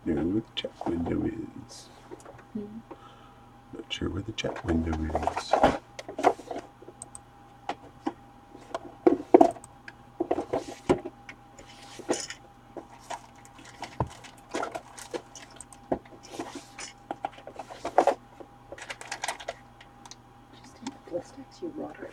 know where the chat window is. Not sure where the chat window is. You water.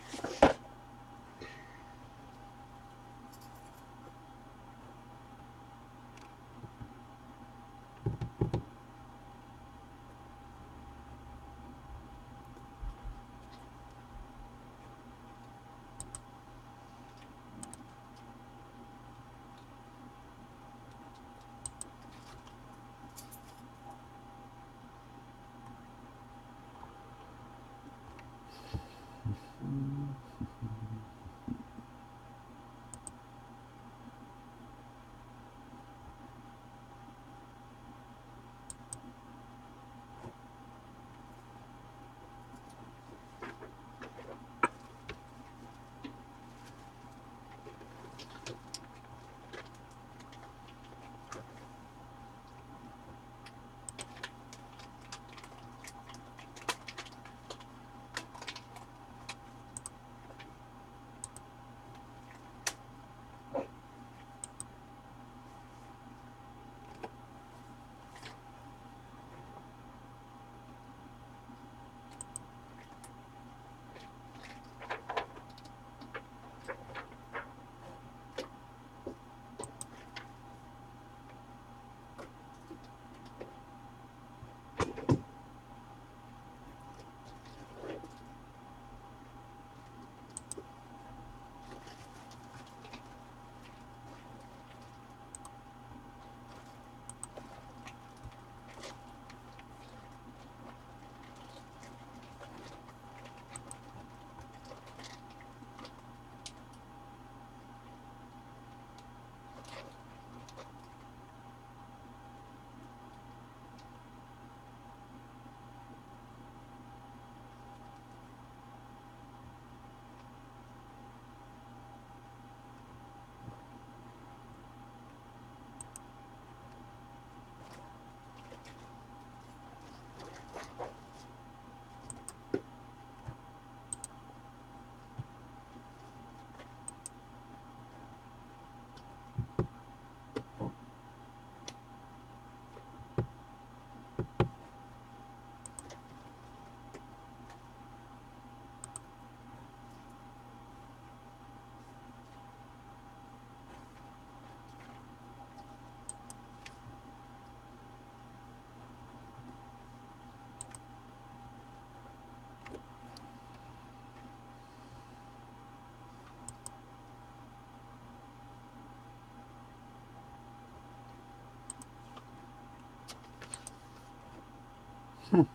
Are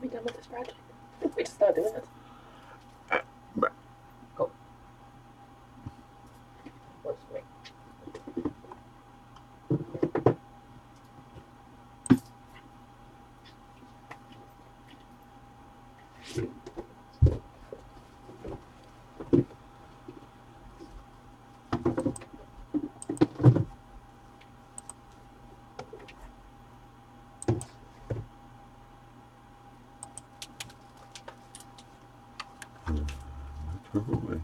we done with this project? We just start doing this. Go. What's me? Probably.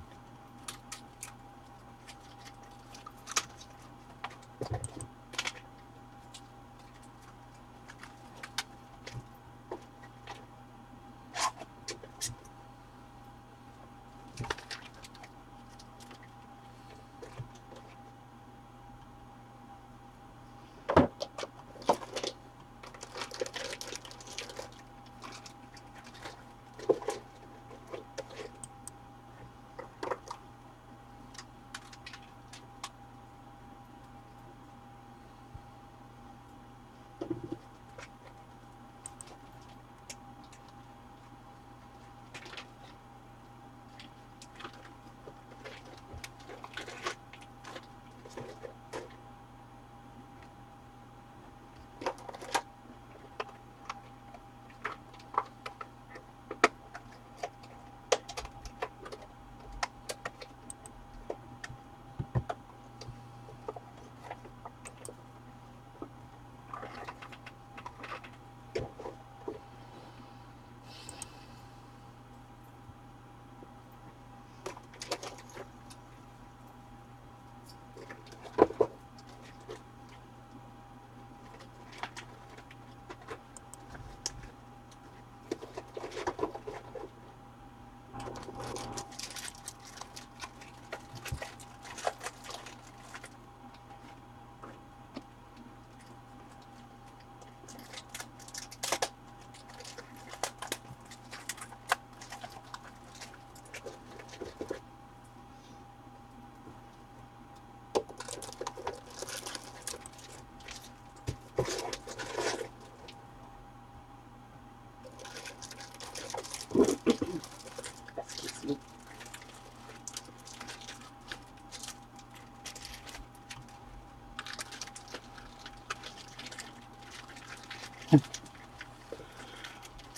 Excuse me.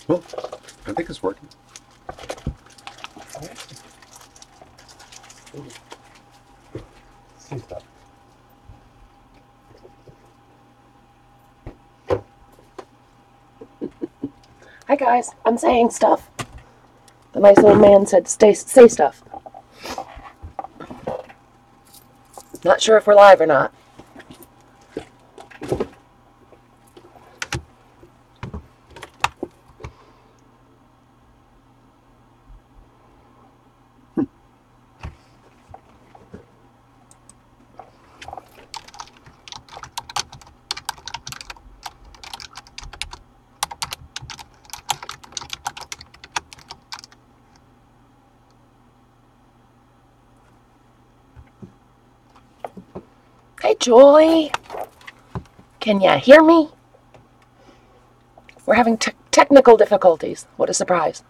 Well, I think it's working. See stuff. Hi guys, I'm saying stuff. The nice old man said say stuff. Not sure if we're live or not. Hey Julie, can you hear me? We're having technical difficulties. What a surprise.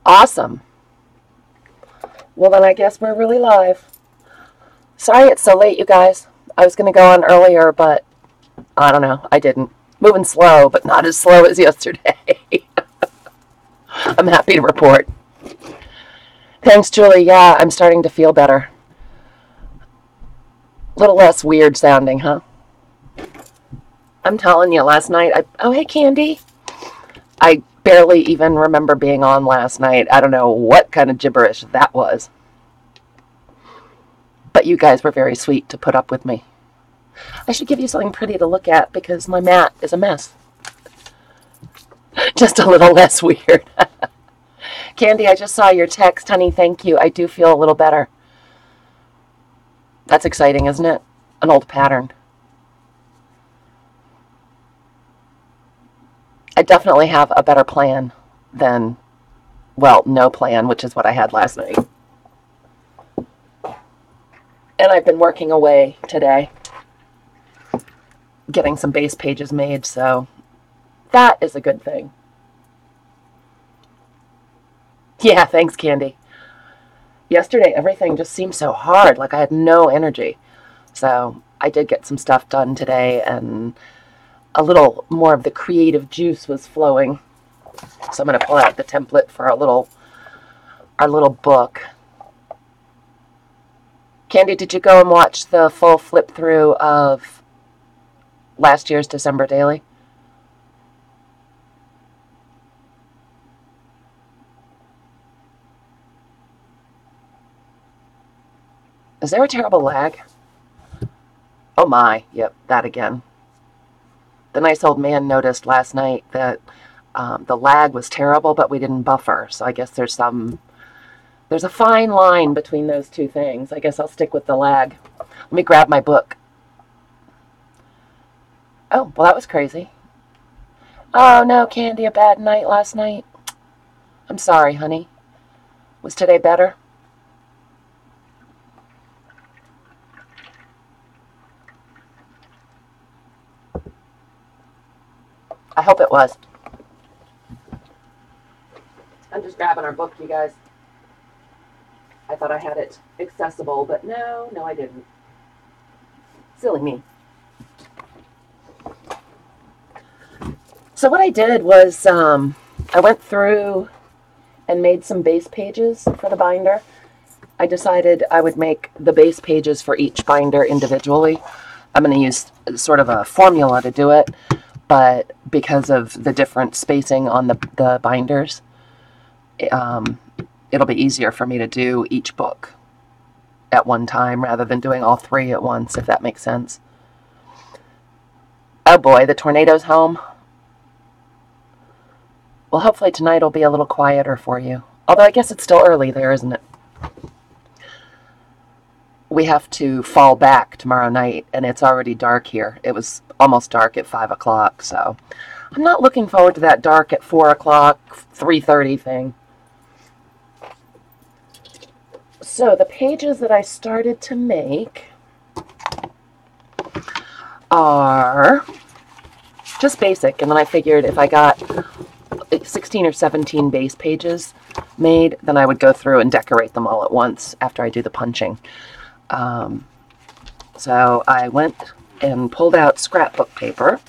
Awesome. Well then I guess we're really live. Sorry it's so late, you guys. I was going to go on earlier, but I don't know. I didn't. Moving slow, but not as slow as yesterday. I'm happy to report. Thanks, Julie. Yeah, I'm starting to feel better. A little less weird sounding, huh? I'm telling you, last night, oh, hey, Candy. I barely even remember being on last night. I don't know what kind of gibberish that was. But you guys were very sweet to put up with me. I should give you something pretty to look at because my mat is a mess. Just a little less weird. Candy, I just saw your text, honey. Thank you. I do feel a little better. That's exciting, isn't it? An old pattern. I definitely have a better plan than, well, no plan, which is what I had last night. And I've been working away today, getting some base pages made, so that is a good thing. Yeah, thanks, Candy. Yesterday, everything just seemed so hard, like I had no energy. So I did get some stuff done today, and a little more of the creative juice was flowing. So I'm going to pull out the template for our little book. Candy, did you go and watch the full flip through of last year's December Daily? Is there a terrible lag? Oh my, yep, that again. The nice old man noticed last night that the lag was terrible, but we didn't buffer. So I guess there's a fine line between those two things. I guess I'll stick with the lag. Let me grab my book. Oh, well, that was crazy. Oh no, Candy, a bad night last night. I'm sorry, honey. Was today better? I hope it was. I'm just grabbing our book, you guys. I thought I had it accessible, but no, I didn't. Silly me. So what I did was I went through and made some base pages for the binder. I decided I would make the base pages for each binder individually. I'm going to use sort of a formula to do it, but because of the different spacing on the binders, it'll be easier for me to do each book at one time rather than doing all three at once, if that makes sense. Oh boy, the tornado's home. Well, hopefully tonight will be a little quieter for you. Although I guess it's still early there, isn't it? We have to fall back tomorrow night, and it's already dark here. It was almost dark at 5 o'clock, so I'm not looking forward to that dark at 4 o'clock, 3:30 thing. So the pages that I started to make are just basic. And then I figured if I got 16 or 17 base pages made, then I would go through and decorate them all at once after I do the punching. So I went and pulled out scrapbook paper.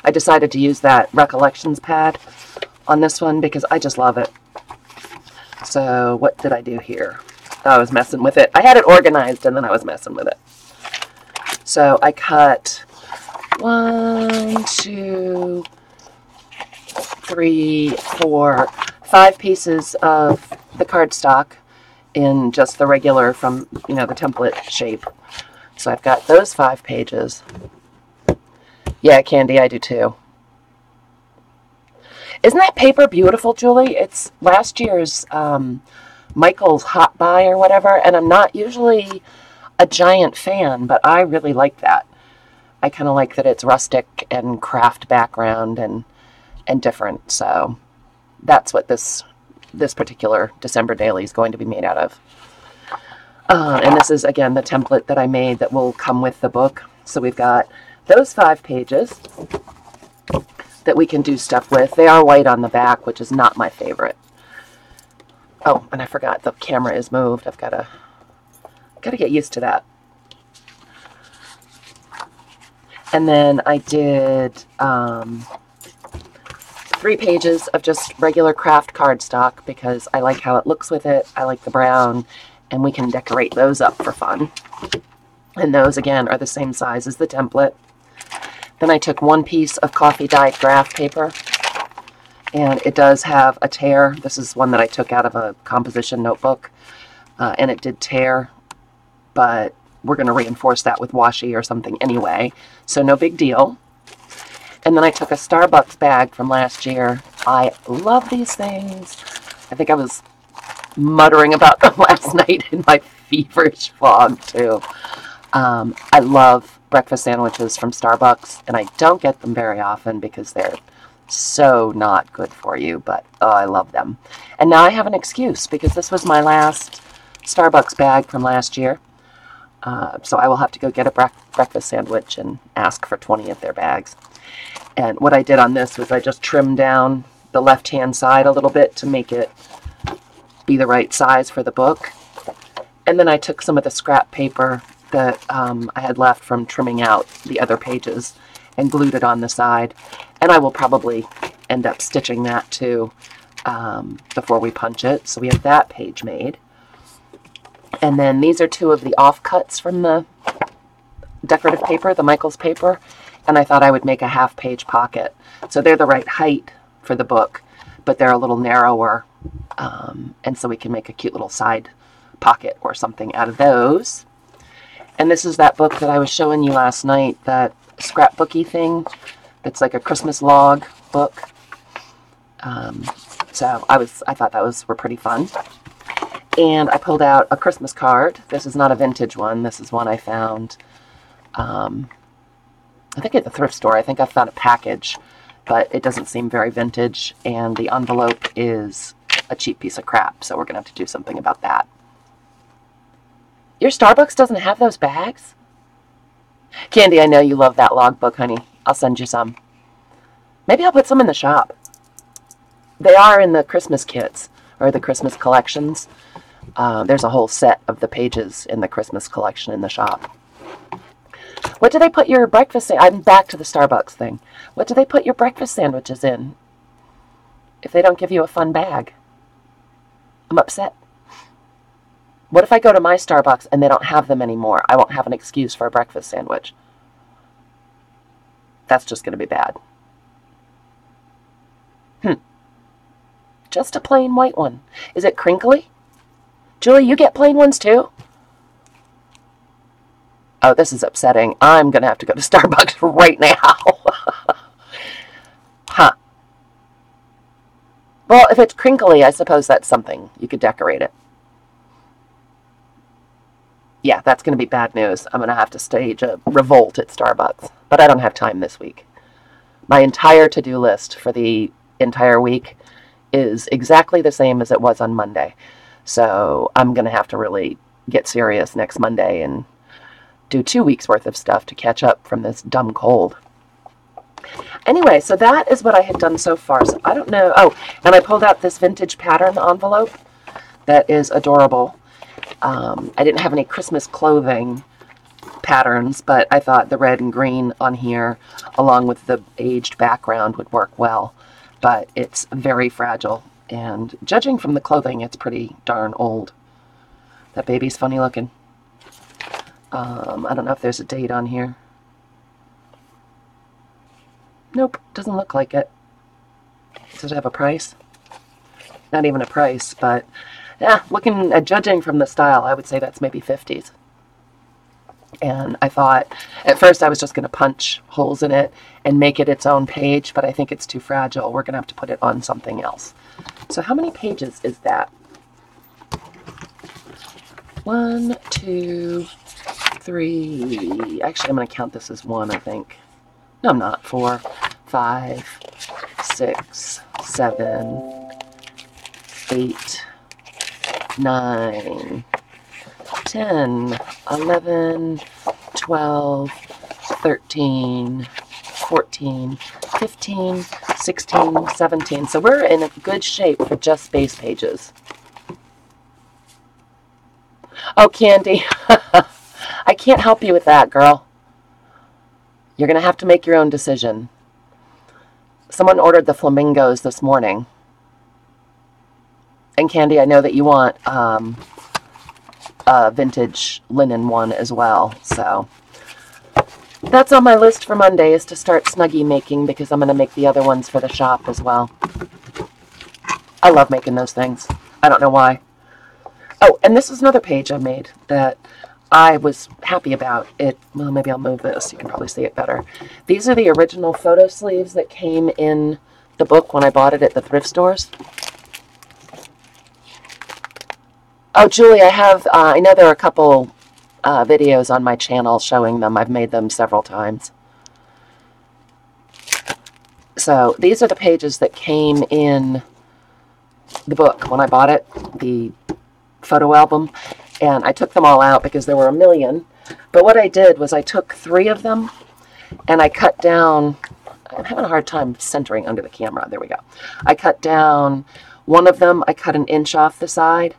I decided to use that Recollections pad on this one because I just love it. So what did I do here? I was messing with it. I had it organized and then I was messing with it. So I cut 1, 2, 3, 4, 5 pieces of the cardstock in just the regular from, the template shape. So I've got those 5 pages. Yeah, Candy, I do too. Isn't that paper beautiful, Julie? It's last year's Michael's Hot Buy or whatever, and I'm not usually a giant fan, but I really like that. I kind of like that it's rustic and craft background and different. So that's what this particular December daily is going to be made out of. And this is, again, the template that I made that will come with the book. So we've got those 5 pages that we can do stuff with. They are white on the back, which is not my favorite. Oh, and I forgot the camera is moved. I've got to get used to that. And then I did 3 pages of just regular craft cardstock because I like how it looks with it. I like the brown, and we can decorate those up for fun. And those, again, are the same size as the template. Then I took 1 piece of coffee dyed graph paper, and it does have a tear. This is one that I took out of a composition notebook, and it did tear, but we're going to reinforce that with washi or something anyway, so no big deal. And then I took a Starbucks bag from last year. I love these things. I think I was muttering about them last night in my feverish fog too. I love breakfast sandwiches from Starbucks, and I don't get them very often because they're so not good for you, but oh, I love them. And now I have an excuse because this was my last Starbucks bag from last year. So I will have to go get a breakfast sandwich and ask for 20 of their bags. And what I did on this was I just trimmed down the left-hand side a little bit to make it be the right size for the book. And then I took some of the scrap paper that I had left from trimming out the other pages and glued it on the side. And I will probably end up stitching that too before we punch it. So we have that page made. And then these are 2 of the offcuts from the decorative paper, the Michael's paper. And I thought I would make a half-page pocket. So they're the right height for the book, but they're a little narrower. And so we can make a cute little side pocket or something out of those. And this is that book that I was showing you last night, that scrapbooky thing that's like a Christmas log book. So I thought those were pretty fun. And I pulled out a Christmas card. This is not a vintage one. This is one I found, I think at the thrift store. I think I found a package, but it doesn't seem very vintage. And the envelope is a cheap piece of crap. So we're going to have to do something about that. Your Starbucks doesn't have those bags? Candy, I know you love that logbook, honey. I'll send you some. Maybe I'll put some in the shop. They are in the Christmas kits or the Christmas collections. There's a whole set of the pages in the Christmas collection in the shop. What do they put your breakfast... I'm back to the Starbucks thing. What do they put your breakfast sandwiches in if they don't give you a fun bag? I'm upset. What if I go to my Starbucks and they don't have them anymore? I won't have an excuse for a breakfast sandwich. That's just going to be bad. Just a plain white one. Is it crinkly? Julie, you get plain ones too? Oh, this is upsetting. I'm going to have to go to Starbucks right now. Huh. Well, if it's crinkly, I suppose that's something. You could decorate it. Yeah, that's going to be bad news. I'm going to have to stage a revolt at Starbucks. But I don't have time this week. My entire to-do list for the entire week is exactly the same as it was on Monday. So I'm going to have to really get serious next Monday and do 2 weeks worth of stuff to catch up from this dumb cold. Anyway, so that is what I had done so far. So I don't know. Oh, and I pulled out this vintage pattern envelope that is adorable. I didn't have any Christmas clothing patterns, but I thought the red and green on here, along with the aged background, would work well. But it's very fragile, and judging from the clothing, it's pretty darn old. That baby's funny looking. I don't know if there's a date on here. Nope, doesn't look like it. Does it have a price? Not even a price, but yeah, looking at judging from the style, I would say that's maybe 50s. And I thought, at first I was just going to punch holes in it and make it its own page, but I think it's too fragile. We're going to have to put it on something else. So how many pages is that? 1, 2, 3. Actually, I'm going to count this as 1, I think. No, I'm not. 4, 5, 6, 7, 8, 9, 10, 11, 12, 13, 14, 15, 16, 17. So we're in a good shape for just space pages. Oh, Candy, I can't help you with that, girl. You're going to have to make your own decision. Someone ordered the flamingos this morning. And Candy, I know that you want a vintage linen one as well. So that's on my list for Monday, is to start Snuggie making, because I'm going to make the other ones for the shop as well. I love making those things. I don't know why. Oh, and this is another page I made that I was happy about. Well, maybe I'll move this. You can probably see it better. These are the original photo sleeves that came in the book when I bought it at the thrift stores. Oh, Julie, I know there are a couple videos on my channel showing them. I've made them several times. So these are the pages that came in the book when I bought it, the photo album, and I took them all out because there were a million. But what I did was I took 3 of them and I cut down, I'm having a hard time centering under the camera. There we go. I cut down one of them, I cut 1 inch off the side.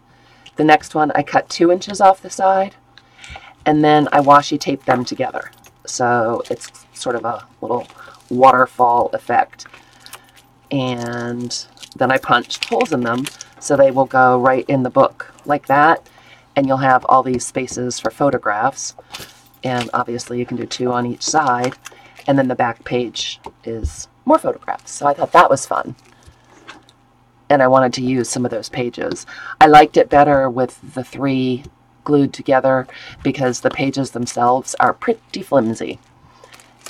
The next one I cut 2 inches off the side, and then I washi taped them together. So it's sort of a little waterfall effect. And then I punched holes in them so they will go right in the book like that. And you'll have all these spaces for photographs. And obviously you can do 2 on each side. And then the back page is more photographs. So I thought that was fun. And I wanted to use some of those pages. I liked it better with the 3 glued together because the pages themselves are pretty flimsy.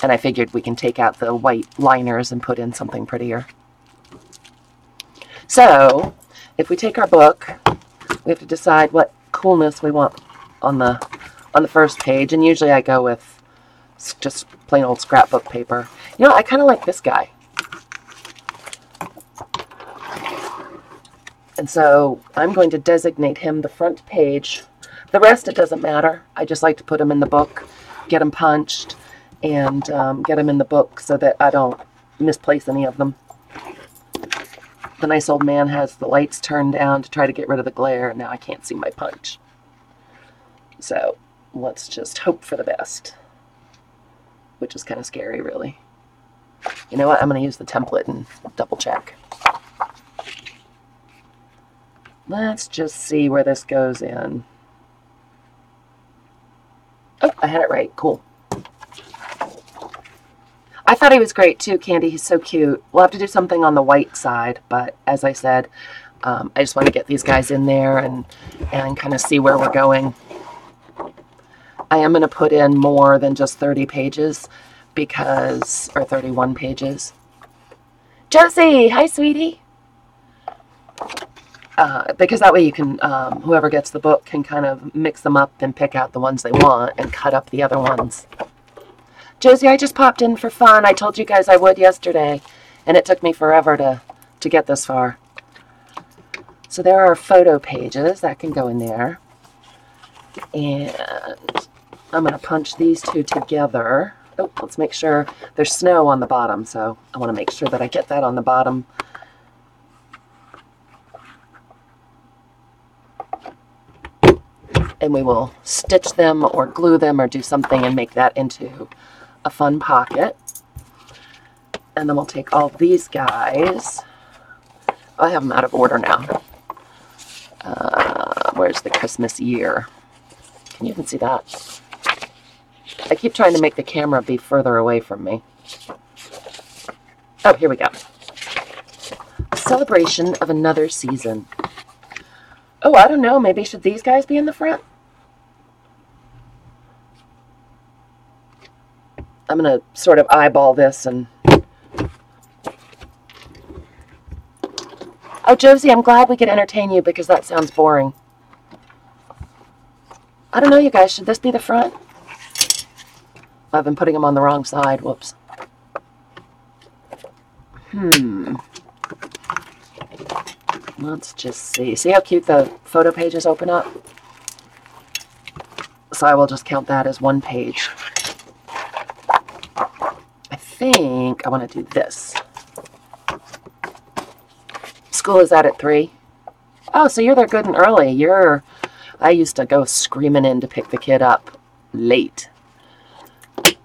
And I figured we can take out the white liners and put in something prettier. So, if we take our book, we have to decide what coolness we want on the first page. And usually I go with just plain old scrapbook paper. You know, I kind of like this guy. And so I'm going to designate him the front page. The rest, it doesn't matter. I just like to put him in the book, get him punched, and get him in the book so that I don't misplace any of them. The nice old man has the lights turned down to try to get rid of the glare, and now I can't see my punch. So let's just hope for the best, which is kind of scary, really. You know what? I'm going to use the template and double check. Let's just see where this goes in. Oh, I had it right. Cool. I thought he was great too, Candy. He's so cute. We'll have to do something on the white side, but as I said, I just want to get these guys in there and kind of see where we're going. I am going to put in more than just 30 pages because, or 31 pages. Josie, hi, sweetie. Because that way you can, whoever gets the book can kind of mix them up and pick out the ones they want and cut up the other ones. Josie, I just popped in for fun. I told you guys I would yesterday, and it took me forever to get this far. So there are photo pages that can go in there. And I'm going to punch these 2 together Oh, let's make sure there's snow on the bottom, so I want to make sure that I get that on the bottom. And we will stitch them or glue them or do something and make that into a fun pocket. And then we'll take all these guys. I have them out of order now. Where's the Christmas year? Can you even see that? I keep trying to make the camera be further away from me. Oh, here we go. Celebration of another season. Oh, I don't know. Maybe should these guys be in the front? I'm going to sort of eyeball this and... Oh, Josie, I'm glad we could entertain you because that sounds boring. I don't know, you guys. Should this be the front? I've been putting them on the wrong side. Whoops. Let's just see. See how cute the photo pages open up? So I will just count that as one page. I think I want to do this. School is out at 3. Oh, so you're there good and early. I used to go screaming in to pick the kid up late.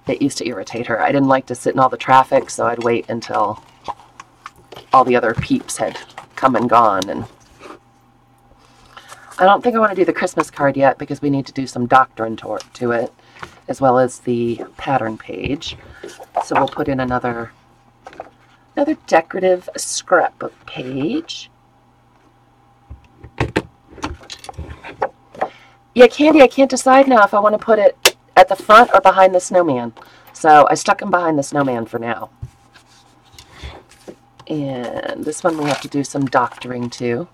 It used to irritate her. I didn't like to sit in all the traffic, so I'd wait until all the other peeps had come and gone. And I don't think I want to do the Christmas card yet because we need to do some doctrine to it, as well as the pattern page. So we'll put in another decorative scrapbook page. Yeah, Candy, I can't decide now if I want to put it at the front or behind the snowman. So I stuck him behind the snowman for now. And this one we have to do some doctoring too.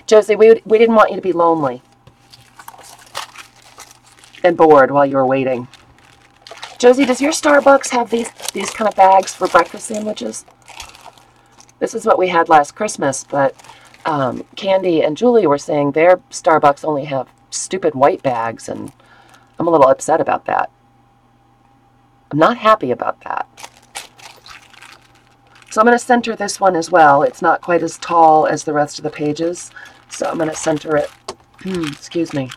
Josie, we didn't want you to be lonely and bored while you were waiting. Josie, does your Starbucks have these kind of bags for breakfast sandwiches? This is what we had last Christmas, but Candy and Julie were saying their Starbucks only have stupid white bags, and I'm a little upset about that. I'm not happy about that. So I'm going to center this one as well. It's not quite as tall as the rest of the pages, so I'm going to center it. Excuse me.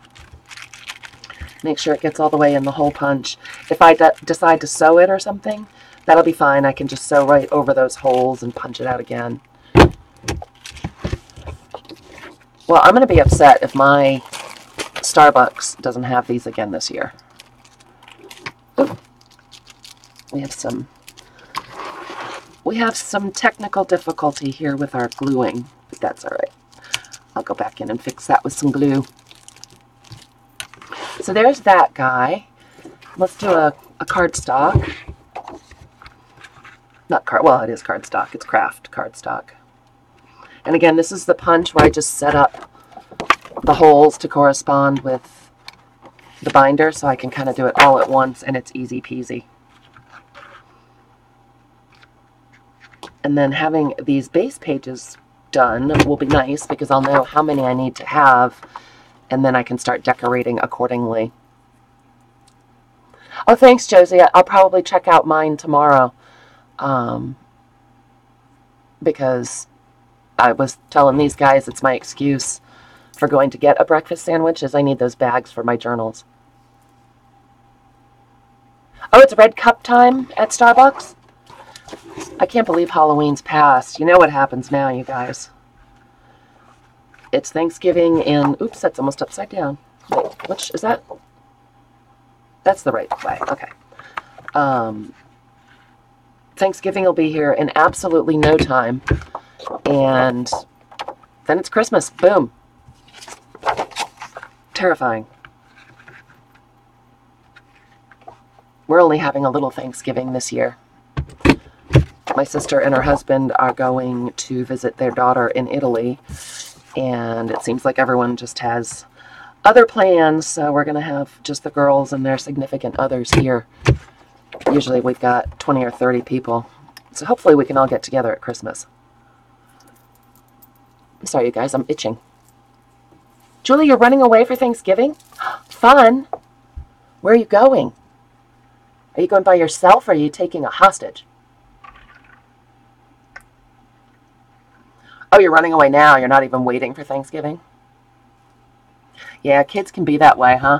Make sure it gets all the way in the hole punch. If I decide to sew it or something, that'll be fine. I can just sew right over those holes and punch it out again. Well, I'm going to be upset if my Starbucks doesn't have these again this year. Ooh. We have some technical difficulty here with our gluing, but that's all right. I'll go back in and fix that with some glue. So there's that guy. Let's do a cardstock. Well, it is cardstock. It's craft cardstock. And again, this is the punch where I just set up the holes to correspond with the binder, so I can kind of do it all at once, and it's easy peasy. And then having these base pages done will be nice because I'll know how many I need to have, and then I can start decorating accordingly. Oh, thanks, Josie. I'll probably check out mine tomorrow because I was telling these guys it's my excuse for going to get a breakfast sandwich is I need those bags for my journals. Oh, it's red cup time at Starbucks? I can't believe Halloween's passed. You know what happens now, you guys. It's Thanksgiving in... Oops, that's almost upside down. Wait, which is that? That's the right way. Okay. Thanksgiving will be here in absolutely no time. And then it's Christmas. Boom. Terrifying. We're only having a little Thanksgiving this year. My sister and her husband are going to visit their daughter in Italy, and it seems like everyone just has other plans, so we're going to have just the girls and their significant others here. Usually we've got 20 or 30 people, so hopefully we can all get together at Christmas. I'm sorry, you guys, I'm itching. Julie, you're running away for Thanksgiving? Fun! Where are you going? Are you going by yourself, or are you taking a hostage? Oh, you're running away now. You're not even waiting for Thanksgiving? Yeah, kids can be that way, huh?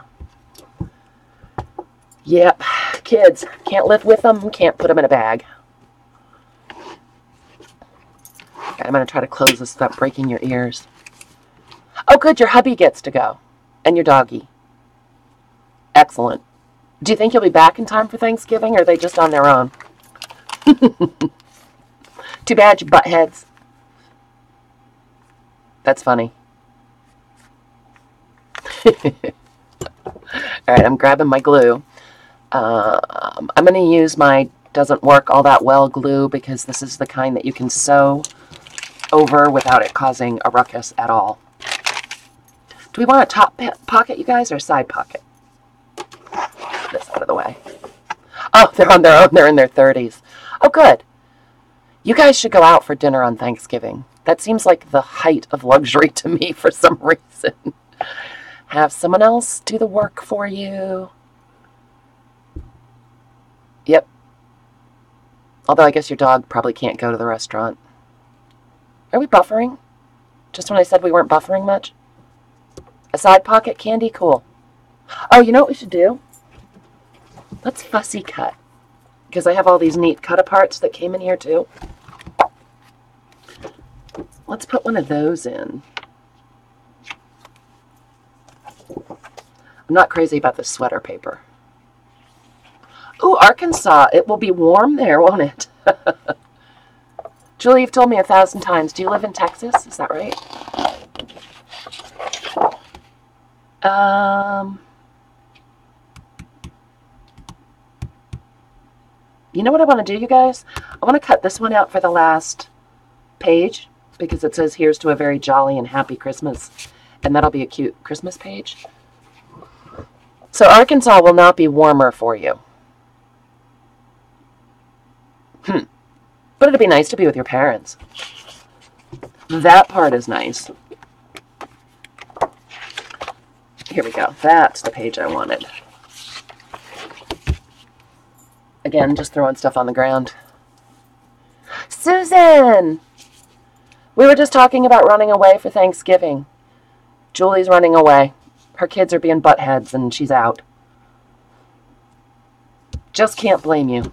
Yep, kids. Can't live with them, can't put them in a bag. Okay, I'm going to try to close this without breaking your ears. Oh, good, your hubby gets to go. And your doggy. Excellent. Do you think you'll be back in time for Thanksgiving, or are they just on their own? Too bad, you buttheads. That's funny. Alright, I'm grabbing my glue. I'm going to use my doesn't work all that well glue, because this is the kind that you can sew over without it causing a ruckus at all. Do we want a top pocket, you guys, or a side pocket? This out of the way. Oh, they're on their own. They're in their 30s. Oh, good. You guys should go out for dinner on Thanksgiving. That seems like the height of luxury to me for some reason. Have someone else do the work for you. Yep. Although I guess your dog probably can't go to the restaurant. Are we buffering? Just when I said we weren't buffering much? A side pocket candy? Cool. Oh, you know what we should do? Let's fussy cut. Because I have all these neat cut-aparts that came in here too. Let's put one of those in. I'm not crazy about the sweater paper. Ooh, Arkansas. It will be warm there, won't it? Julie, you've told me 1,000 times. Do you live in Texas? Is that right? You know what I want to do, you guys? I want to cut this one out for the last page, because it says, here's to a very jolly and happy Christmas. And that'll be a cute Christmas page. So Arkansas will not be warmer for you. But it'd be nice to be with your parents. That part is nice. Here we go. That's the page I wanted. Again, just throwing stuff on the ground. Susan! We were just talking about running away for Thanksgiving. Julie's running away. Her kids are being buttheads, and she's out. Just can't blame you.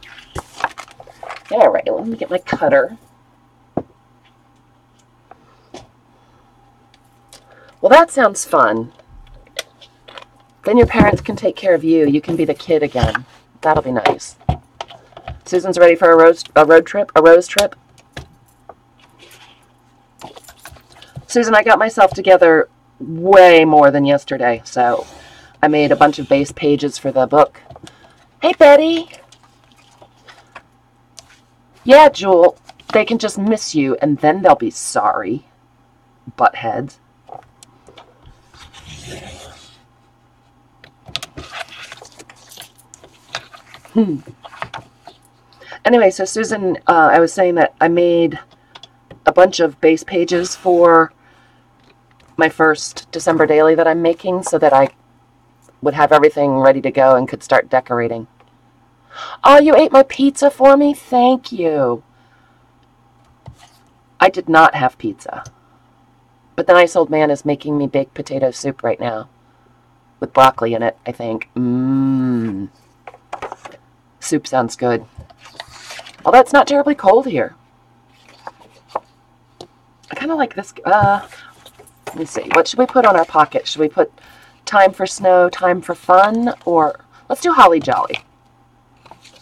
All right, let me get my cutter. Well, that sounds fun. Then your parents can take care of you. You can be the kid again. That'll be nice. Susan's ready for a road trip? A rose trip? Susan, I got myself together way more than yesterday, so I made a bunch of base pages for the book. Hey, Betty! Yeah, Jewel, they can just miss you, and then they'll be sorry. Buttheads. Anyway, so Susan, I was saying that I made a bunch of base pages for my first December daily that I'm making, so that I would have everything ready to go and could start decorating. Oh, you ate my pizza for me? Thank you. I did not have pizza. But the nice old man is making me baked potato soup right now. With broccoli in it, I think. Soup sounds good. Although it's not terribly cold here. I kind of like this. Let me see. What should we put on our pocket? Should we put time for snow, time for fun? Or let's do holly jolly.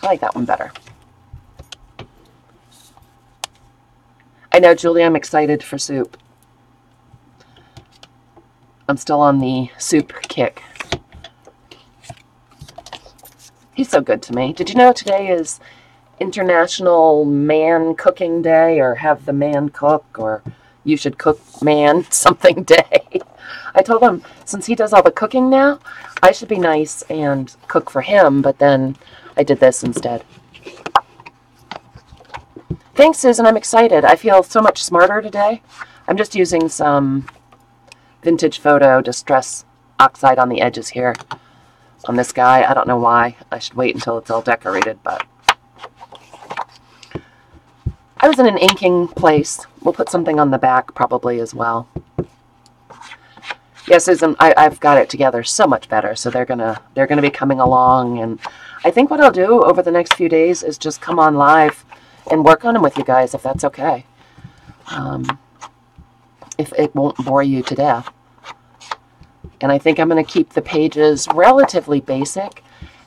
I like that one better. I know, Julie, I'm excited for soup. I'm still on the soup kick. He's so good to me. Did you know today is International Man Cooking Day, or have the man cook, or you should cook man something day? I told him, since he does all the cooking now, I should be nice and cook for him, but then I did this instead. Thanks, Susan. I'm excited. I feel so much smarter today. I'm just using some vintage photo distress oxide on the edges here. on this guy. I don't know why. I should wait until it's all decorated, but I was in an inking place. We'll put something on the back probably as well. Yeah, Susan, I've got it together so much better. So they're gonna be coming along, and I think what I'll do over the next few days is just come on live and work on them with you guys, if that's okay. If it won't bore you to death. And I think I'm going to keep the pages relatively basic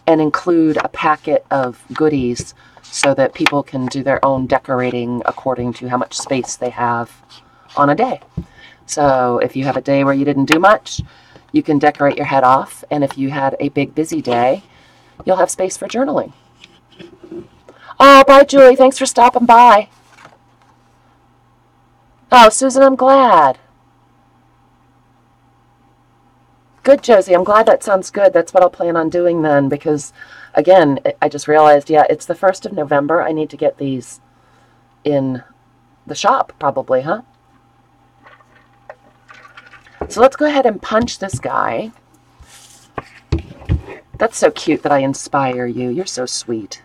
and include a packet of goodies so that people can do their own decorating according to how much space they have on a day. So if you have a day where you didn't do much, you can decorate your head off. And if you had a big busy day, you'll have space for journaling. Oh, bye, Julie. Thanks for stopping by. Oh, Susan, I'm glad. Good, Josie. I'm glad that sounds good. That's what I'll plan on doing then, because, again, I just realized, yeah, it's the 1st of November. I need to get these in the shop, probably, huh? So let's go ahead and punch this guy. That's so cute that I inspire you. You're so sweet.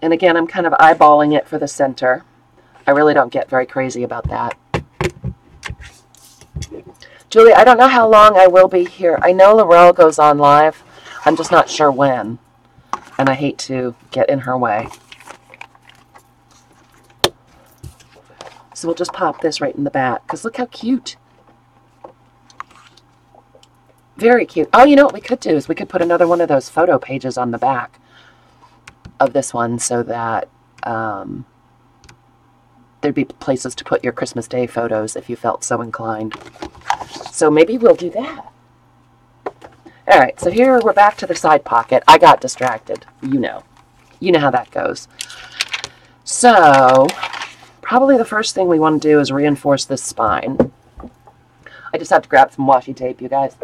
And again, I'm kind of eyeballing it for the center. I really don't get very crazy about that. Julie, I don't know how long I will be here. I know Laurel goes on live. I'm just not sure when. And I hate to get in her way. So we'll just pop this right in the back, because look how cute. Very cute. Oh, you know what we could do is we could put another one of those photo pages on the back of this one so that there'd be places to put your Christmas Day photos if you felt so inclined. So maybe we'll do that. All right, so here we're back to the side pocket. I got distracted. You know how that goes. So probably the first thing we want to do is reinforce this spine. I just have to grab some washi tape, you guys.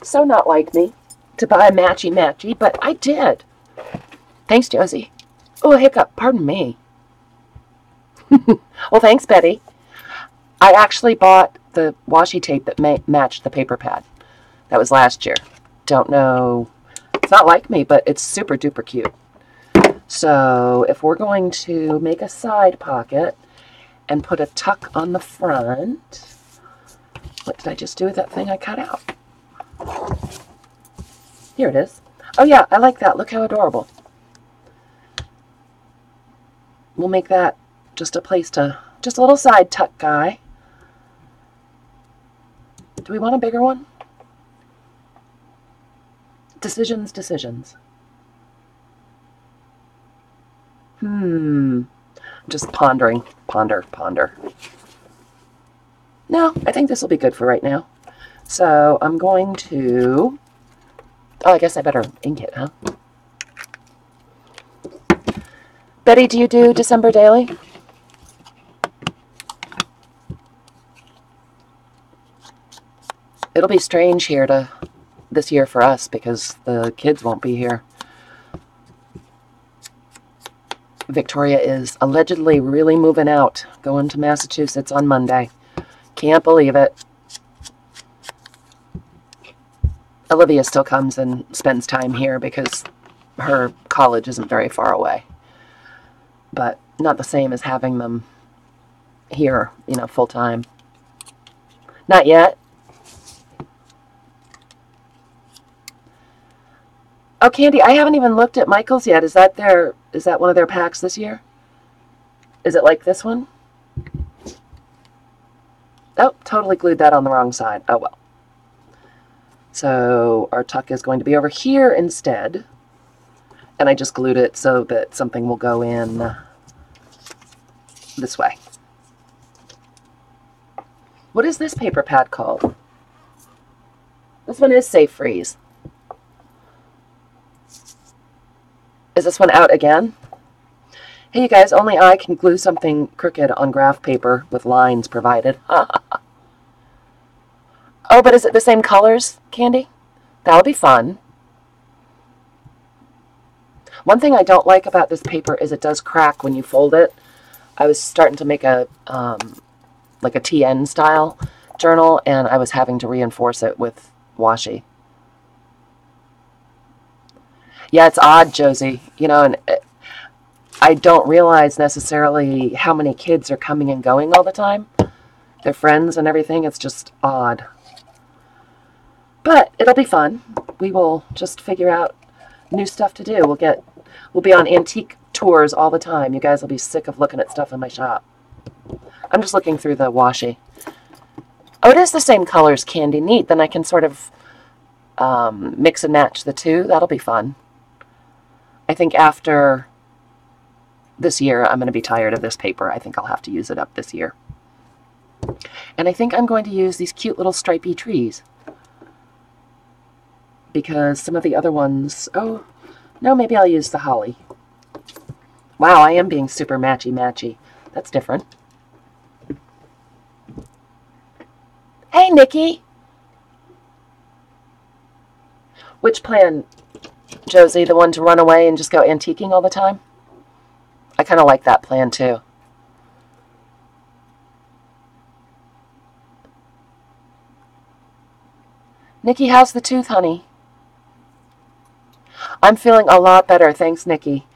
So not like me to buy a matchy-matchy, but I did. Thanks, Josie. Oh, a hiccup. Pardon me. Well, thanks, Betty. I actually bought the washi tape that matched the paper pad. That was last year. Don't know. It's not like me, but it's super duper cute. So if we're going to make a side pocket and put a tuck on the front, what did I just do with that thing I cut out? Here it is. Oh yeah, I like that. Look how adorable. We'll make that just a place to, just a little side tuck guy. Do we want a bigger one? Decisions. Just pondering. Ponder. No, I think this will be good for right now. So I'm going to, oh, I guess I better ink it, huh? Betty, do you do December daily? It'll be strange here this year for us because the kids won't be here. Victoria is allegedly really moving out, going to Massachusetts on Monday. Can't believe it. Olivia still comes and spends time here because her college isn't very far away. But not the same as having them here, full time. Not yet. Oh, Candy, I haven't even looked at Michael's yet. Is that one of their packs this year? Is it like this one? Oh, totally glued that on the wrong side. Oh, well. So our tuck is going to be over here instead. And I just glued it so that something will go in this way. What is this paper pad called? This one is Safe Freeze. Is this one out again? Hey, you guys, only I can glue something crooked on graph paper with lines provided. Oh, but is it the same colors, Candy? That'll be fun. One thing I don't like about this paper is it does crack when you fold it. I was starting to make a like a TN style journal, and I was having to reinforce it with washi. Yeah, it's odd, Josie. You know, and I don't realize necessarily how many kids are coming and going all the time. Their friends and everything. It's just odd. But it'll be fun. We will just figure out new stuff to do. We'll be on antique tours all the time. You guys will be sick of looking at stuff in my shop. I'm just looking through the washi. Oh, it is the same colors, Candy. Neat. Then I can sort of mix and match the two. That'll be fun. I think after this year, I'm going to be tired of this paper. I think I'll have to use it up this year. And I think I'm going to use these cute little stripy trees. Because some of the other ones... Oh, no, maybe I'll use the holly. Wow, I am being super matchy-matchy. That's different. Hey, Nikki! Which plan, Josie? The one to run away and just go antiquing all the time? I kind of like that plan, too. Nikki, how's the tooth, honey? I'm feeling a lot better. Thanks, Nikki.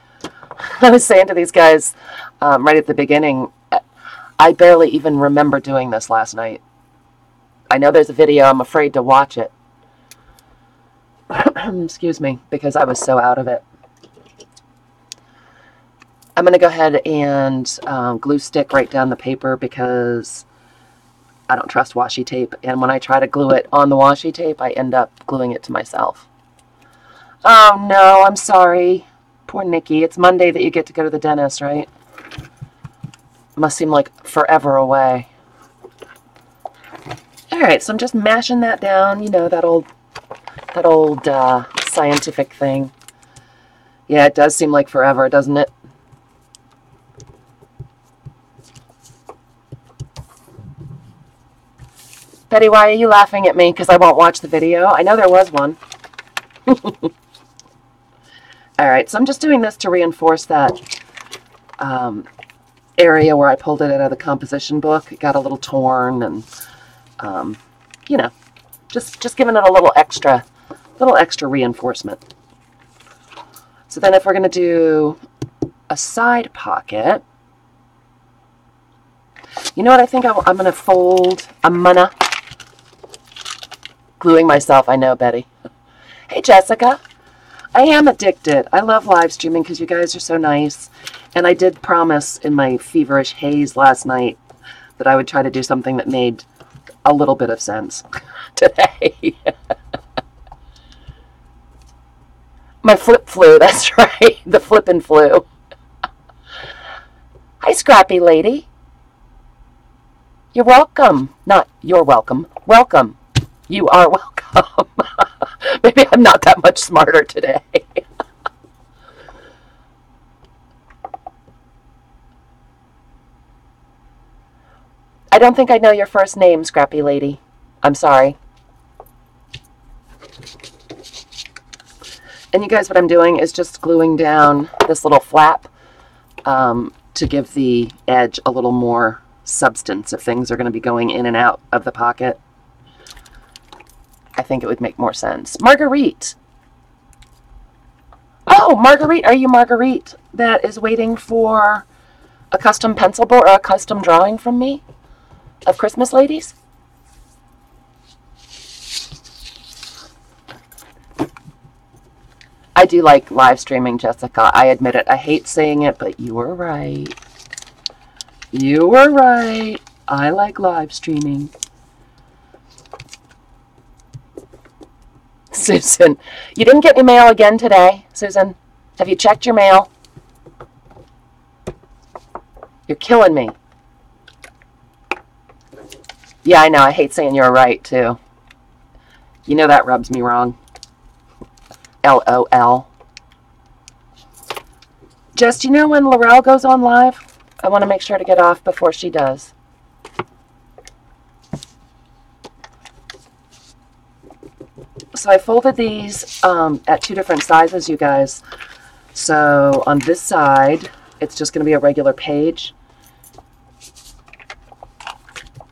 I was saying to these guys right at the beginning, I barely even remember doing this last night. I know there's a video. I'm afraid to watch it. Excuse me, because I was so out of it. I'm going to go ahead and glue stick right down the paper because I don't trust washi tape. And when I try to glue it on the washi tape, I end up gluing it to myself. Oh, no, I'm sorry. Poor Nikki. It's Monday that you get to go to the dentist, right? Must seem like forever away. All right, so I'm just mashing that down. You know, that old scientific thing. Yeah, it does seem like forever, doesn't it? Betty, why are you laughing at me? Because I won't watch the video. I know there was one. All right, so I'm just doing this to reinforce that area where I pulled it out of the composition book. It got a little torn, and you know, just giving it a little extra reinforcement. So then, if we're going to do a side pocket, you know what I think I'm going to fold? I'm gonna gluing myself. I know, Betty. Hey, Jessica. I am addicted. I love live streaming because you guys are so nice. And I did promise in my feverish haze last night that I would try to do something that made a little bit of sense today. My flip flu, that's right. The flippin' flu. Hi, Scrappy Lady. You're welcome. Not you're welcome. Welcome. You are welcome. Maybe I'm not that much smarter today. I don't think I know your first name, Scrappy Lady. I'm sorry. And you guys, what I'm doing is just gluing down this little flap to give the edge a little more substance if things are going to be going in and out of the pocket. I think it would make more sense. Marguerite. Oh, Marguerite. Are you Marguerite that is waiting for a custom pencil board or a custom drawing from me of Christmas ladies? I do like live streaming, Jessica. I admit it. I hate saying it, but you were right. You were right. I like live streaming. Susan, you didn't get your mail again today, Susan? Have you checked your mail? You're killing me. Yeah, I know. I hate saying you're right, too. You know that rubs me wrong. LOL. Just, you know when Laurel goes on live? I want to make sure to get off before she does. So I folded these at 2 different sizes, you guys, So on this side, it's just going to be a regular page.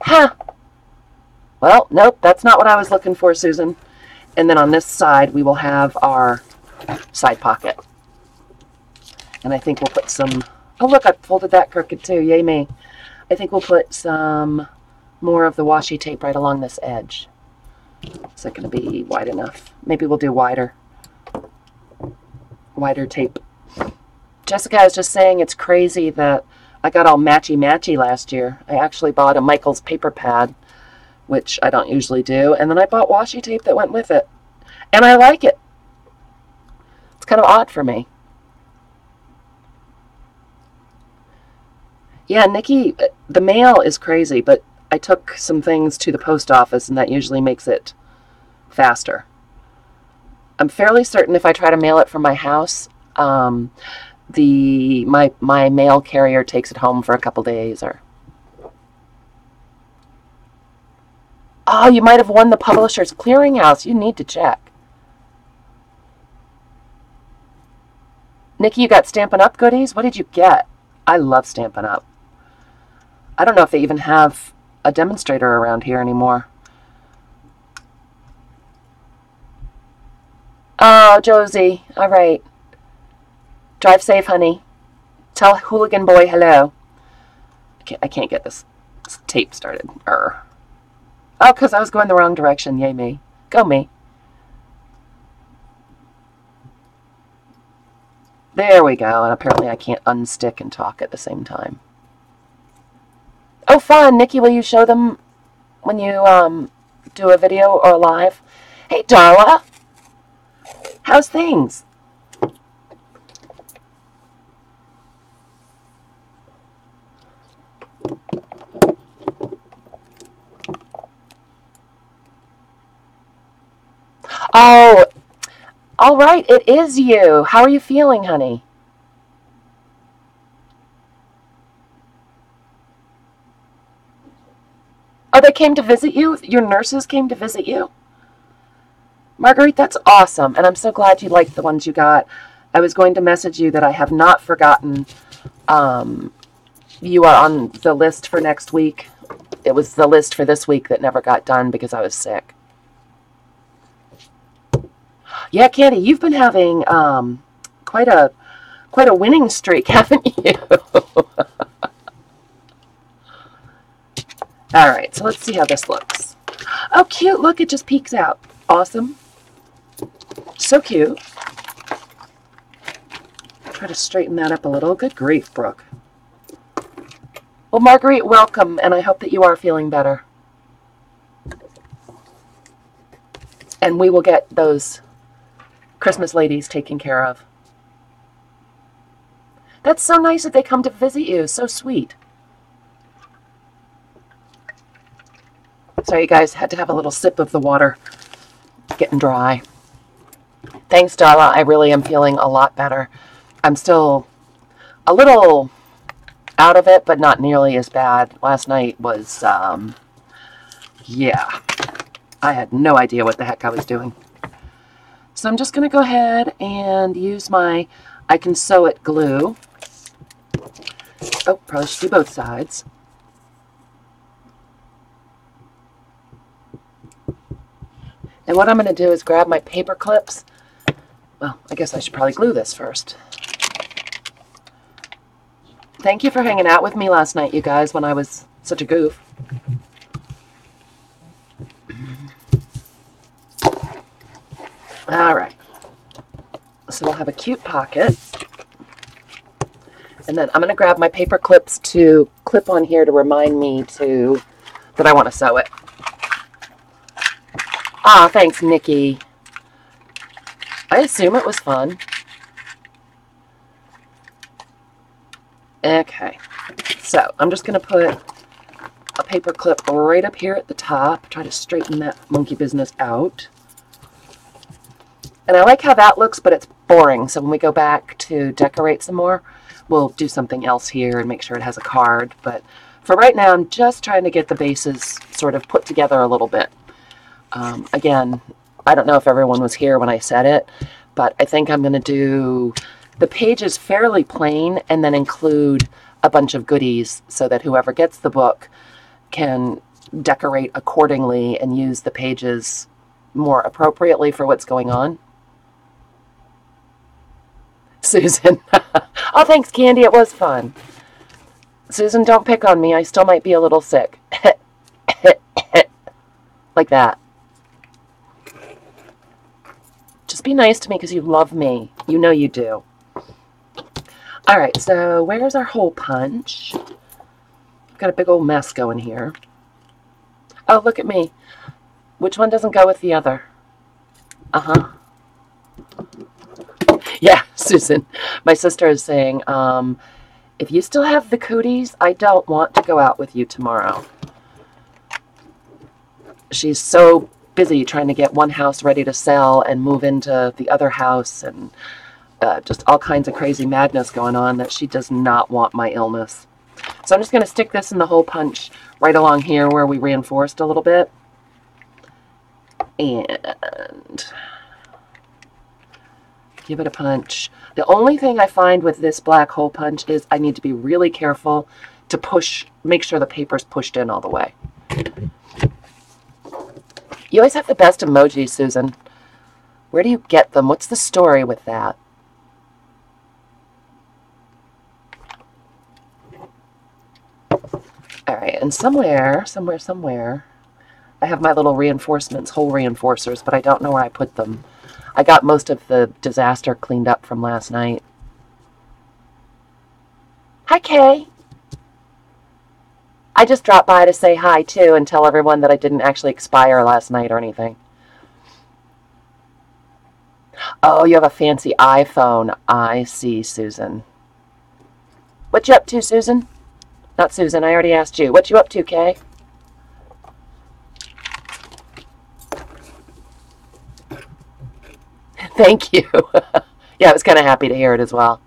Huh. Well, nope, that's not what I was looking for, Susan. And then on this side, we will have our side pocket. And I think we'll put some... Oh, look, I folded that crooked too. Yay me. I think we'll put some more of the washi tape right along this edge. Is that going to be wide enough? Maybe we'll do wider. Wider tape. Jessica, I was just saying it's crazy that I got all matchy-matchy last year. I actually bought a Michael's paper pad, which I don't usually do, and then I bought washi tape that went with it. And I like it. It's kind of odd for me. Yeah, Nikki, the mail is crazy, but I took some things to the post office, and that usually makes it faster. I'm fairly certain if I try to mail it from my house, my mail carrier takes it home for a couple days. Or oh, you might have won the Publishers Clearinghouse. You need to check. Nikki, you got Stampin' Up! Goodies? What did you get? I love Stampin' Up! I don't know if they even have a demonstrator around here anymore. Oh, Josie. All right. Drive safe, honey. Tell Hooligan Boy hello. I can't get this tape started. Oh, because I was going the wrong direction. Yay me. Go me. There we go. And apparently I can't unstick and talk at the same time. Oh, fun. Nikki, will you show them when you do a video or a live? Hey, Darla. How's things? Oh, all right. It is you. How are you feeling, honey? Oh, they came to visit you? Your nurses came to visit you? Marguerite, that's awesome. And I'm so glad you liked the ones you got. I was going to message you that I have not forgotten. You are on the list for next week. It was the list for this week that never got done because I was sick. Yeah, Candy, you've been having quite a winning streak, haven't you? All right, so let's see how this looks. Oh, cute. Look, it just peeks out. Awesome. So cute. Try to straighten that up a little. Good grief, Brooke. Well, Marguerite, welcome, and I hope that you are feeling better. And we will get those Christmas ladies taken care of. That's so nice that they come to visit you. So sweet. Sorry, you guys, had to have a little sip of the water. Getting dry. Thanks, Darla. I really am feeling a lot better. I'm still a little out of it, but not nearly as bad. Last night was, yeah. I had no idea what the heck I was doing. So I'm just going to go ahead and use my I Can Sew It glue. Oh, probably should do both sides. And what I'm going to do is grab my paper clips. Well, I guess I should probably glue this first. Thank you for hanging out with me last night, you guys, when I was such a goof. All right. So we'll have a cute pocket. And then I'm going to grab my paper clips to clip on here to remind me that I want to sew it. Ah, thanks, Nikki. I assume it was fun. Okay, so I'm just going to put a paper clip right up here at the top. Try to straighten that monkey business out. And I like how that looks, but it's boring. So when we go back to decorate some more, we'll do something else here and make sure it has a card. But for right now, I'm just trying to get the bases sort of put together a little bit. Again, I don't know if everyone was here when I said it, but I think I'm going to do the page is fairly plain and then include a bunch of goodies so that whoever gets the book can decorate accordingly and use the pages more appropriately for what's going on. Susan. Oh, thanks, Candy. It was fun. Susan, don't pick on me. I still might be a little sick. Like that. Just be nice to me because you love me. You know you do. All right, so where's our hole punch? Got a big old mess going here. Oh, look at me. Which one doesn't go with the other? Uh-huh. Yeah, Susan. My sister is saying, if you still have the cooties, I don't want to go out with you tomorrow. She's so busy trying to get one house ready to sell and move into the other house and just all kinds of crazy madness going on that she does not want my illness. So I'm just going to stick this in the hole punch right along here where we reinforced a little bit. And give it a punch. The only thing I find with this black hole punch is I need to be really careful to make sure the paper's pushed in all the way. You always have the best emojis, Susan. Where do you get them? What's the story with that? All right, and somewhere, I have my little reinforcements, hole reinforcers, but I don't know where I put them. I got most of the disaster cleaned up from last night. Hi, Kay. I just dropped by to say hi, too, and tell everyone that I didn't actually expire last night or anything. Oh, you have a fancy iPhone. I see, Susan. What you up to, Susan? Not Susan, I already asked you. What you up to, Kay? Thank you. Yeah, I was kind of happy to hear it as well.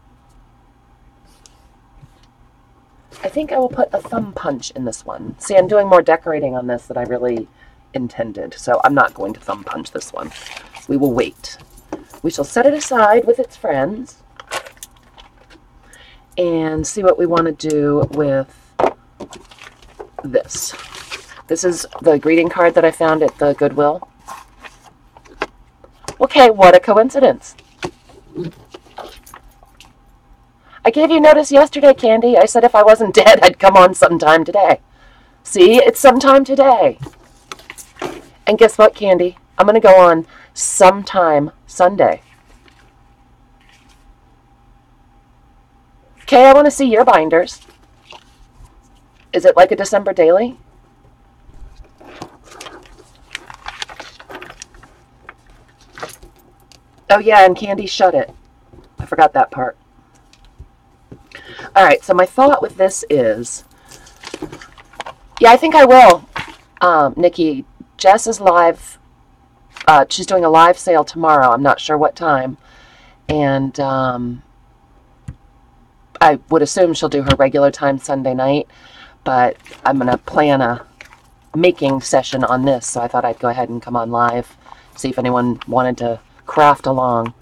I think I will put a thumb punch in this one. See, I'm doing more decorating on this than I really intended, so I'm not going to thumb punch this one. We will wait. We shall set it aside with its friends and see what we want to do with this. This is the greeting card that I found at the Goodwill. Okay, what a coincidence. I gave you notice yesterday, Candy. I said if I wasn't dead, I'd come on sometime today. See, it's sometime today. And guess what, Candy? I'm going to go on sometime Sunday. Okay, I want to see your binders. Is it like a December daily? Oh, yeah, and Candy shut it. I forgot that part. All right, so my thought with this is, yeah, I think I will. Nikki, Jess is live. She's doing a live sale tomorrow. I'm not sure what time. And I would assume she'll do her regular time Sunday night. But I'm going to plan a making session on this. So I thought I'd go ahead and come on live, see if anyone wanted to craft along.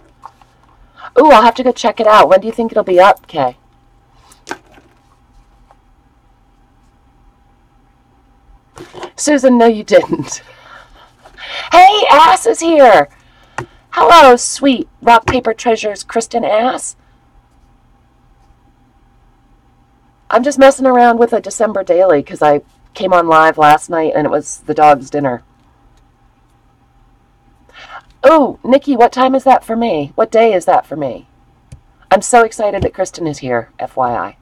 Ooh, I'll have to go check it out. When do you think it'll be up, Kay? Susan, no you didn't. Hey, Ass is here. Hello, sweet rock, paper, treasures, Kristen Ass. I'm just messing around with a December daily because I came on live last night and it was the dog's dinner. Oh, Nikki, what time is that for me? What day is that for me? I'm so excited that Kristen is here, FYI.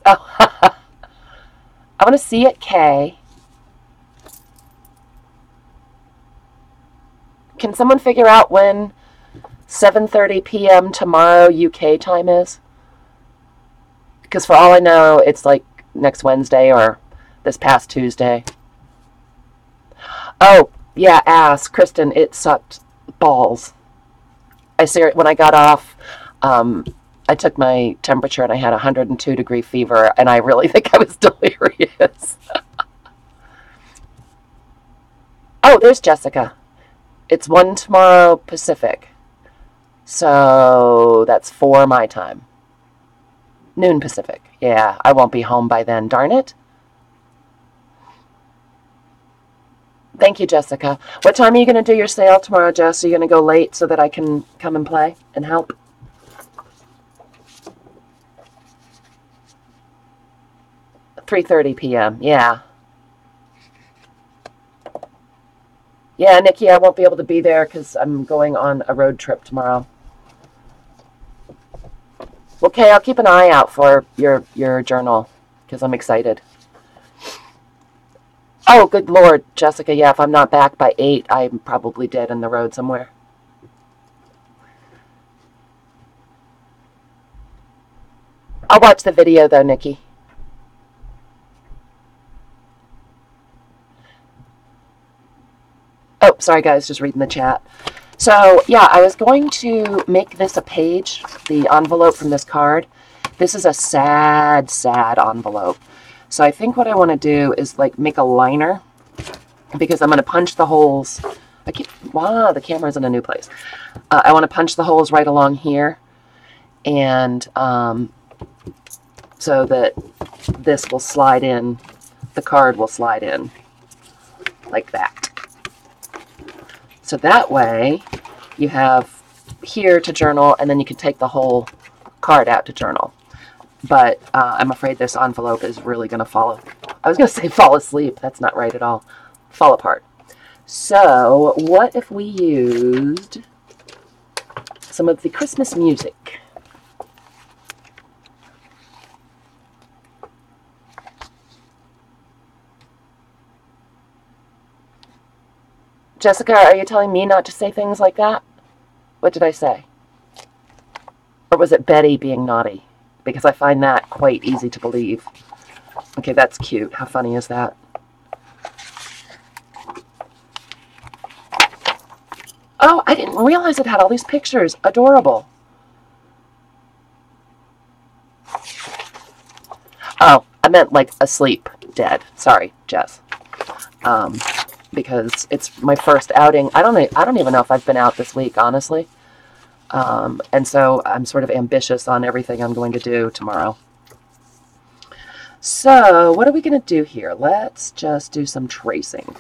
Oh, I want to see it, Kay. Can someone figure out when 7:30 p.m. tomorrow UK time is? Because for all I know, it's like next Wednesday or this past Tuesday. Oh, yeah, Ass. Kristen, it sucked balls. I see it when I got off. I took my temperature and I had 102-degree fever, and I really think I was delirious. Oh, there's Jessica. It's 1 tomorrow Pacific. So that's 4 my time. Noon Pacific. Yeah, I won't be home by then. Darn it. Thank you, Jessica. What time are you going to do your sale tomorrow, Jess? Are you going to go late so that I can come and play and help? 3:30 p.m. Yeah. Yeah, Nikki, I won't be able to be there because I'm going on a road trip tomorrow. Okay, I'll keep an eye out for your journal because I'm excited. Oh, good Lord, Jessica. Yeah, if I'm not back by 8, I'm probably dead on the road somewhere. I'll watch the video, though, Nikki. Oh, sorry, guys, just reading the chat. So, yeah, I was going to make this a page, the envelope from this card. This is a sad, sad envelope. So I think what I want to do is, like, make a liner because I'm going to punch the holes. Wow, the camera's in a new place. I want to punch the holes right along here, and so that this will slide in, the card will slide in like that. So that way you have here to journal, and then you can take the whole card out to journal. But I'm afraid this envelope is really going to fall asleep. That's not right at all. Fall apart. So what if we used some of the Christmas music? Jessica, are you telling me not to say things like that? What did I say? Or was it Betty being naughty? Because I find that quite easy to believe. Okay, that's cute. How funny is that? Oh, I didn't realize it had all these pictures. Adorable. Oh, I meant like asleep, dead. Sorry, Jess. Because it's my first outing. I don't even know if I've been out this week, honestly. And so I'm sort of ambitious on everything I'm going to do tomorrow. So what are we going to do here? Let's just do some tracing.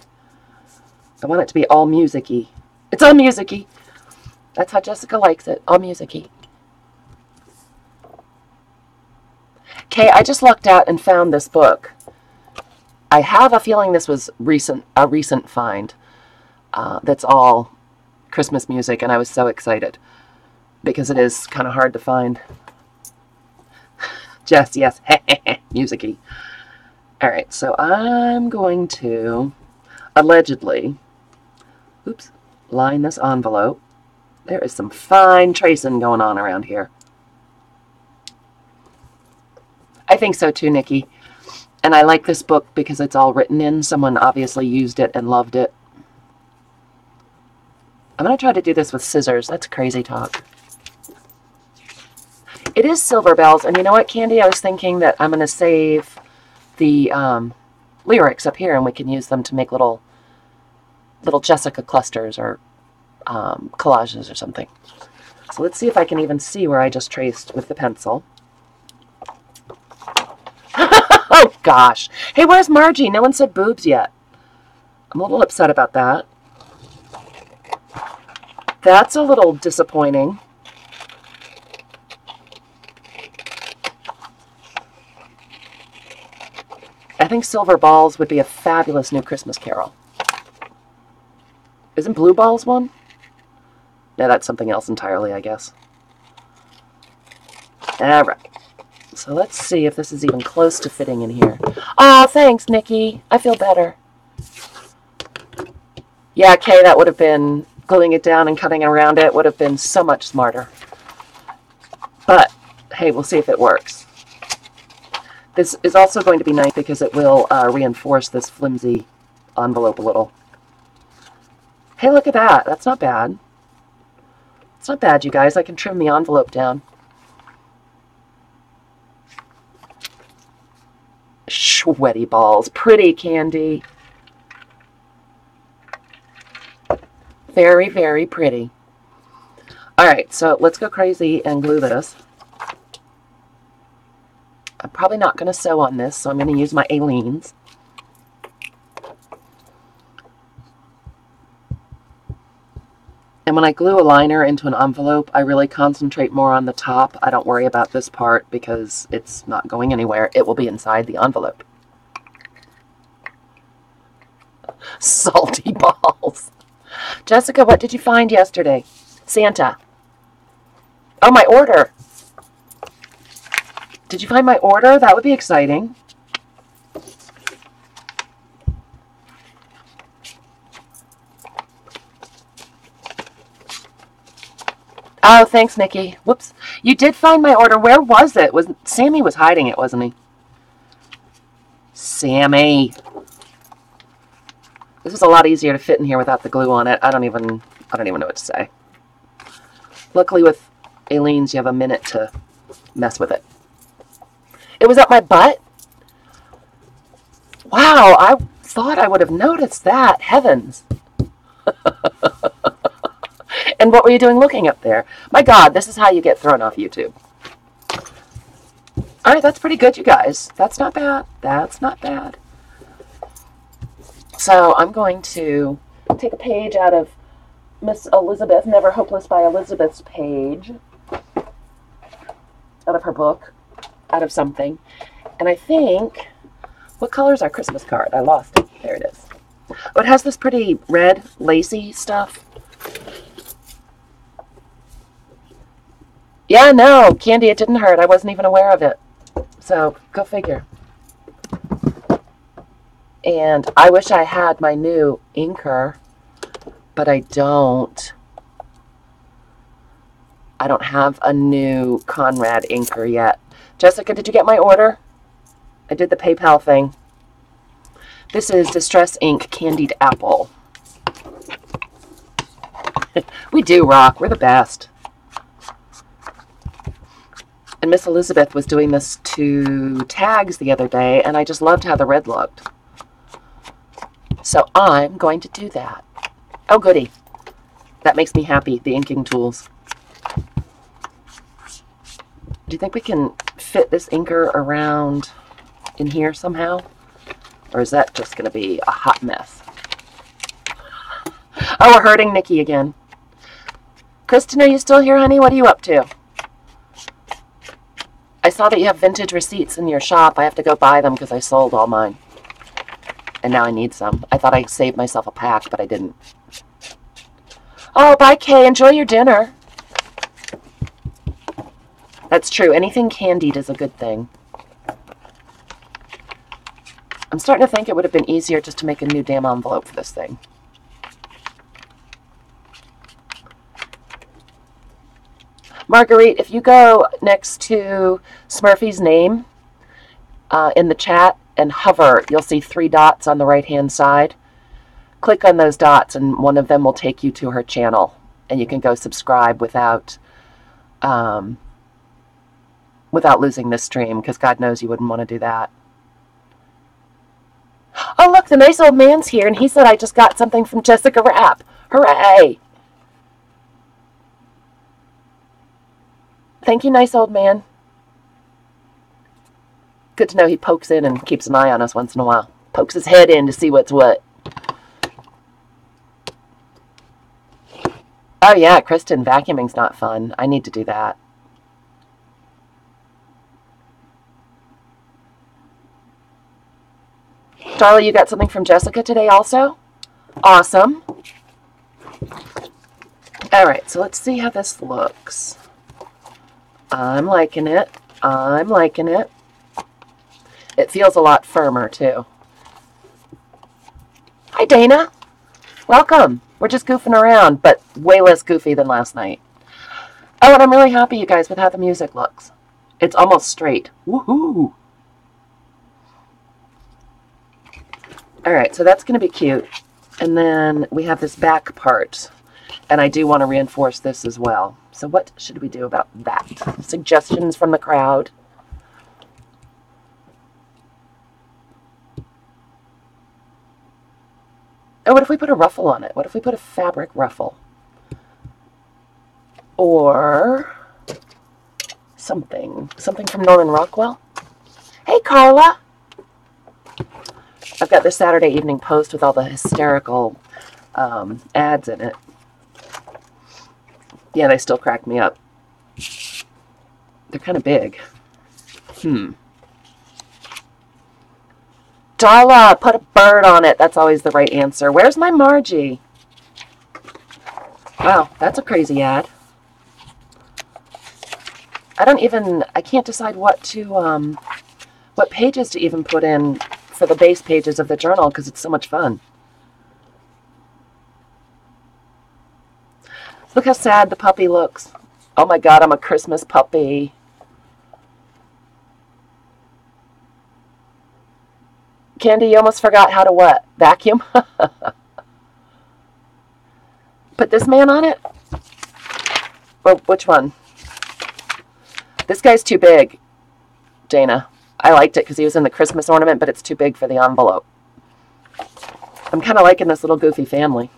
I want it to be all music-y. It's all music-y. That's how Jessica likes it. All music-y. Okay, I just lucked out and found this book. I have a feeling this was a recent find. That's all Christmas music, and I was so excited because it is kind of hard to find. Jess, yes, music-y. All right, so I'm going to allegedly, line this envelope. There is some fine tracing going on around here. I think so too, Nikki. And I like this book because it's all written in. Someone obviously used it and loved it. I'm going to try to do this with scissors. That's crazy talk. It is Silver Bells. And you know what, Candy? I was thinking that I'm going to save the lyrics up here and we can use them to make little Jessica clusters or collages or something. So let's see if I can even see where I just traced with the pencil. Oh, gosh. Hey, where's Margie? No one said boobs yet. I'm a little upset about that. That's a little disappointing. I think Silver Balls would be a fabulous new Christmas carol. Isn't Blue Balls one? No, that's something else entirely, I guess. All right. So let's see if this is even close to fitting in here. Oh, thanks, Nikki. I feel better. Yeah, Kay, that would have been, gluing it down and cutting around it would have been so much smarter. But, hey, we'll see if it works. This is also going to be nice because it will reinforce this flimsy envelope a little. Hey, look at that. That's not bad. It's not bad, you guys. I can trim the envelope down. Sweaty balls. Pretty, Candy. Very, very pretty. All right, so let's go crazy and glue this. I'm probably not going to sew on this, so I'm going to use my Aleene's. And when I glue a liner into an envelope, I really concentrate more on the top. I don't worry about this part because it's not going anywhere. It will be inside the envelope. Salty balls. Jessica, what did you find yesterday? Santa. Oh, my order. Did you find my order? That would be exciting. Oh, thanks, Nikki. Whoops. You did find my order. Where was it? Sammy was hiding it, wasn't he? Sammy. This was a lot easier to fit in here without the glue on it. I don't even know what to say. Luckily with Aleene's, you have a minute to mess with it. It was up my butt? Wow, I thought I would have noticed that. Heavens. And what were you doing looking up there? My God, this is how you get thrown off YouTube. All right, that's pretty good, you guys. That's not bad. That's not bad. So I'm going to take a page out of Miss Elizabeth, Never Hopeless by Elizabeth's page, out of her book, out of something. And I think, what color is our Christmas card? I lost it. There it is. Oh, it has this pretty red, lacy stuff. Yeah, no, Candy, it didn't hurt. I wasn't even aware of it. So, go figure. And I wish I had my new inker, but I don't. I don't have a new Conrad inker yet. Jessica, did you get my order? I did the PayPal thing. This is Distress Ink Candied Apple. We do rock. We're the best. And Miss Elizabeth was doing this to tags the other day, and I just loved how the red looked. So I'm going to do that. Oh, goody. That makes me happy, the inking tools. Do you think we can fit this inker around in here somehow? Or is that just going to be a hot mess? Oh, we're hurting Nikki again. Kristen, are you still here, honey? What are you up to? I saw that you have vintage receipts in your shop. I have to go buy them because I sold all mine. And now I need some. I thought I saved myself a pack, but I didn't. Oh, bye, Kay. Enjoy your dinner. That's true. Anything candied is a good thing. I'm starting to think it would have been easier just to make a new damn envelope for this thing. Marguerite, if you go next to Smurfy's name in the chat and hover, you'll see 3 dots on the right-hand side. Click on those dots and one of them will take you to her channel. And you can go subscribe without losing this stream, because God knows you wouldn't want to do that. Oh, look, the nice old man's here, and he said I just got something from Jessica Rapp. Hooray! Thank you, nice old man. Good to know he pokes in and keeps an eye on us once in a while. Pokes his head in to see what's what. Oh, yeah, Kristen, vacuuming's not fun. I need to do that. Darla, you got something from Jessica today also? Awesome. All right, so let's see how this looks. I'm liking it. I'm liking it. It feels a lot firmer, too. Hi, Dana. Welcome. We're just goofing around, but way less goofy than last night. Oh, and I'm really happy, you guys, with how the music looks. It's almost straight. Woohoo! All right, so that's going to be cute. And then we have this back part. And I do want to reinforce this as well. So what should we do about that? Suggestions from the crowd? Oh, what if we put a ruffle on it? What if we put a fabric ruffle? or something from Norman Rockwell. Hey, Carla. I've got this Saturday Evening Post with all the hysterical ads in it. Yeah, they still crack me up. They're kind of big. Darla, put a bird on it. That's always the right answer. Where's my Margie? Wow, that's a crazy ad. I can't decide what pages to even put in for the base pages of the journal because it's so much fun. Look how sad the puppy looks. Oh my God, I'm a Christmas puppy. Candy, you almost forgot how to what? Vacuum? Put this man on it? Or which one? This guy's too big, Dana. I liked it because he was in the Christmas ornament, but it's too big for the envelope. I'm kind of liking this little goofy family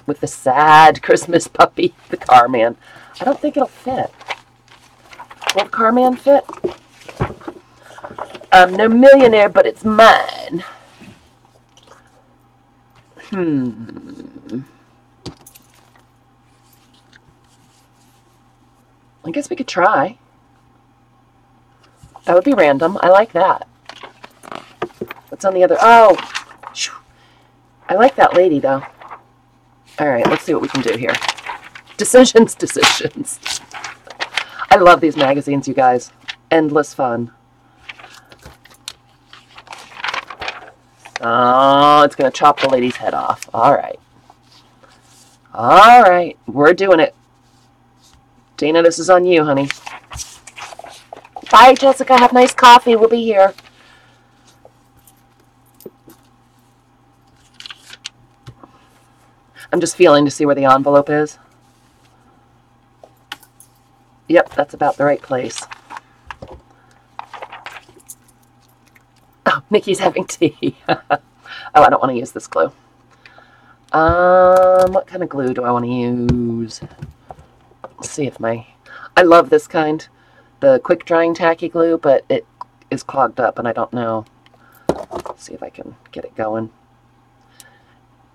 with the sad Christmas puppy, the car man. I don't think it'll fit. Will the car man fit? I'm no millionaire, but it's mine. I guess we could try. That would be random. I like that. What's on the other? Oh, I like that lady, though. All right, let's see what we can do here. Decisions. I love these magazines, you guys. Endless fun. Oh, it's going to chop the lady's head off. All right. All right. We're doing it. Dana, this is on you, honey. Bye, Jessica. Have nice coffee. We'll be here. I'm just feeling to see where the envelope is. Yep, that's about the right place. Oh, Nikki's having tea. Oh, I don't want to use this glue. What kind of glue do I want to use? Let's see if I love this kind, the quick drying tacky glue, but it is clogged up and I don't know. Let's see if I can get it going.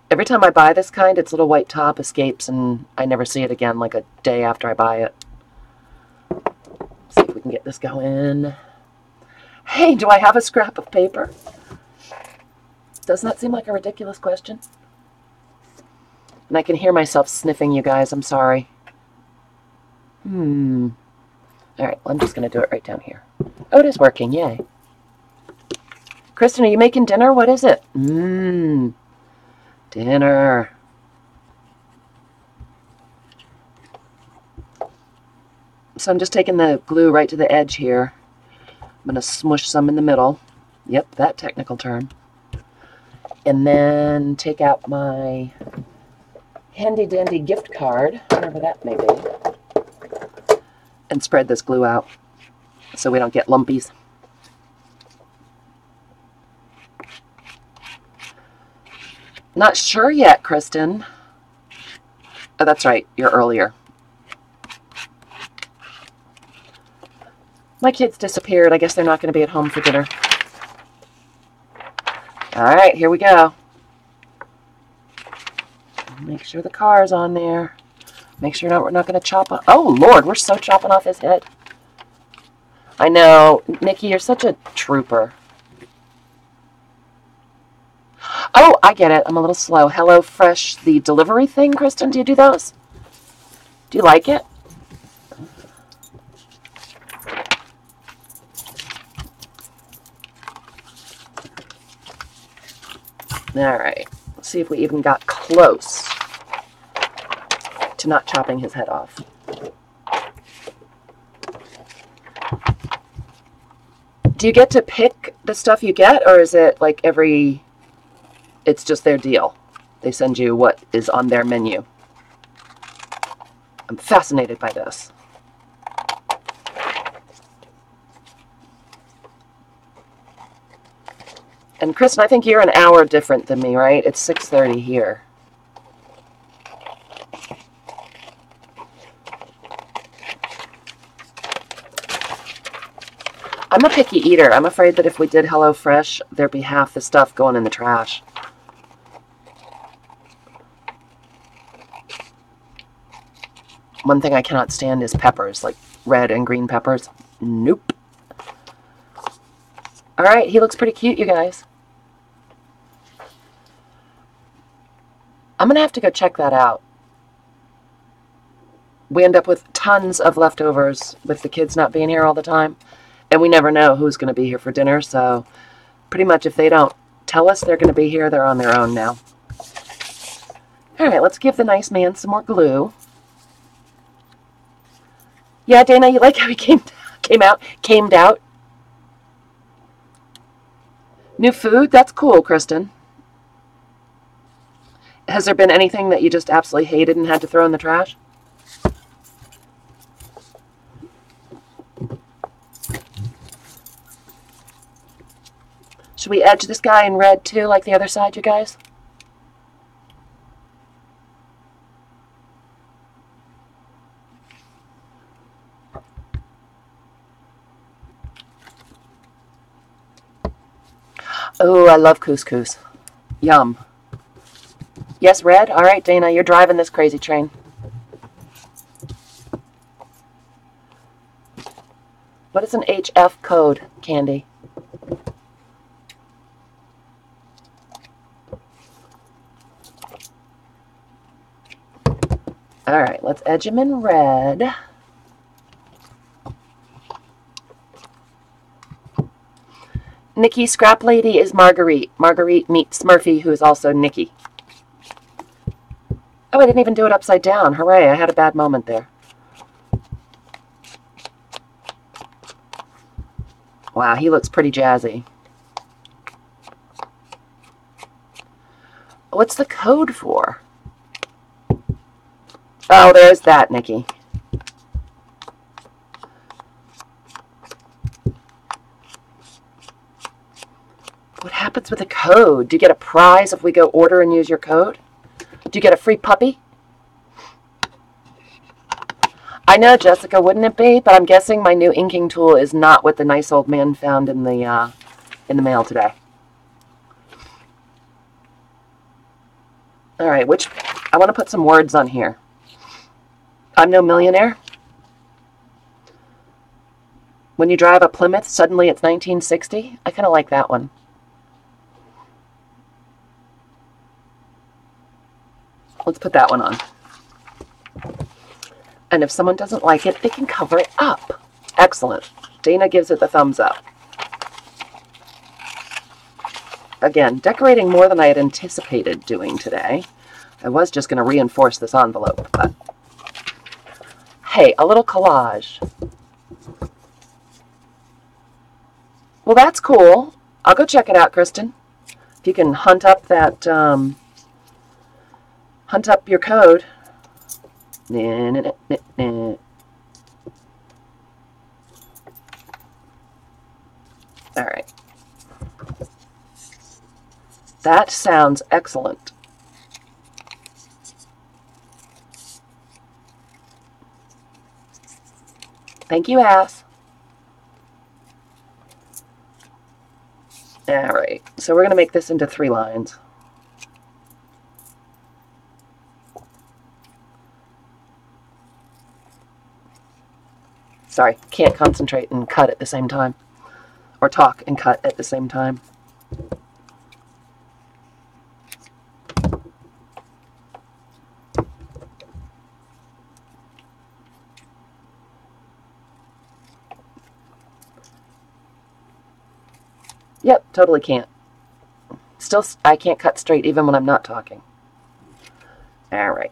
Every time I buy this kind, its little white top escapes and I never see it again like a day after I buy it. Let's see if we can get this going. Hey, do I have a scrap of paper? Doesn't that seem like a ridiculous question? And I can hear myself sniffing, you guys. I'm sorry. All right, well, I'm just going to do it right down here. Oh, it is working. Yay. Kristen, are you making dinner? What is it? Dinner. So I'm just taking the glue right to the edge here. I'm going to smush some in the middle. Yep, that technical term. And then take out my handy-dandy gift card, whatever that may be, and spread this glue out so we don't get lumpies. Not sure yet, Kristen. Oh, that's right. You're earlier. My kids disappeared. I guess they're not going to be at home for dinner. All right, here we go. Make sure the car's on there. Make sure we're not going to chop off. Oh, Lord, we're so chopping off his head. I know. Nikki, you're such a trooper. Oh, I get it. I'm a little slow. Hello Fresh, the delivery thing, Kristen. Do you do those? Do you like it? All right. Let's see if we even got close to not chopping his head off. Do you get to pick the stuff you get, or is it like it's just their deal? They send you what is on their menu. I'm fascinated by this. And Kristen, I think you're an hour different than me, right? It's 6:30 here. I'm a picky eater. I'm afraid that if we did HelloFresh, there'd be half the stuff going in the trash. One thing I cannot stand is peppers, like red and green peppers. Nope. All right, he looks pretty cute, you guys. I'm going to have to go check that out. We end up with tons of leftovers with the kids not being here all the time. And we never know who's going to be here for dinner. So pretty much if they don't tell us they're going to be here, they're on their own now. All right, let's give the nice man some more glue. Yeah, Dana, you like how he came out? New food? That's cool, Kristen. Has there been anything that you just absolutely hated and had to throw in the trash? Should we edge this guy in red too, like the other side, you guys? Oh, I love couscous. Yum. Yes, red? All right, Dana, you're driving this crazy train. What is an HF code, Candy? All right, let's edge him in red. Nikki, Scrap Lady is Marguerite. Marguerite meets Murphy, who is also Nikki. Oh, I didn't even do it upside down. Hooray, I had a bad moment there. Wow, he looks pretty jazzy. What's the code for? Oh, there's that, Nikki. What happens with a code? Do you get a prize if we go order and use your code? Do you get a free puppy? I know, Jessica, wouldn't it be? But I'm guessing my new inking tool is not what the nice old man found in the mail today. All right, I want to put some words on here. I'm no millionaire. When you drive a Plymouth, suddenly it's 1960. I kind of like that one. Let's put that one on. And if someone doesn't like it, they can cover it up. Excellent. Dana gives it the thumbs up. Again, decorating more than I had anticipated doing today. I was just going to reinforce this envelope, but hey, a little collage. Well, that's cool. I'll go check it out, Kristen. If you can hunt up that, hunt up your code. All right. That sounds excellent. Thank you, ass. All right. So we're going to make this into 3 lines. Sorry, can't concentrate and cut at the same time. Or talk and cut at the same time. Yep, totally can't. Still, I can't cut straight even when I'm not talking. All right.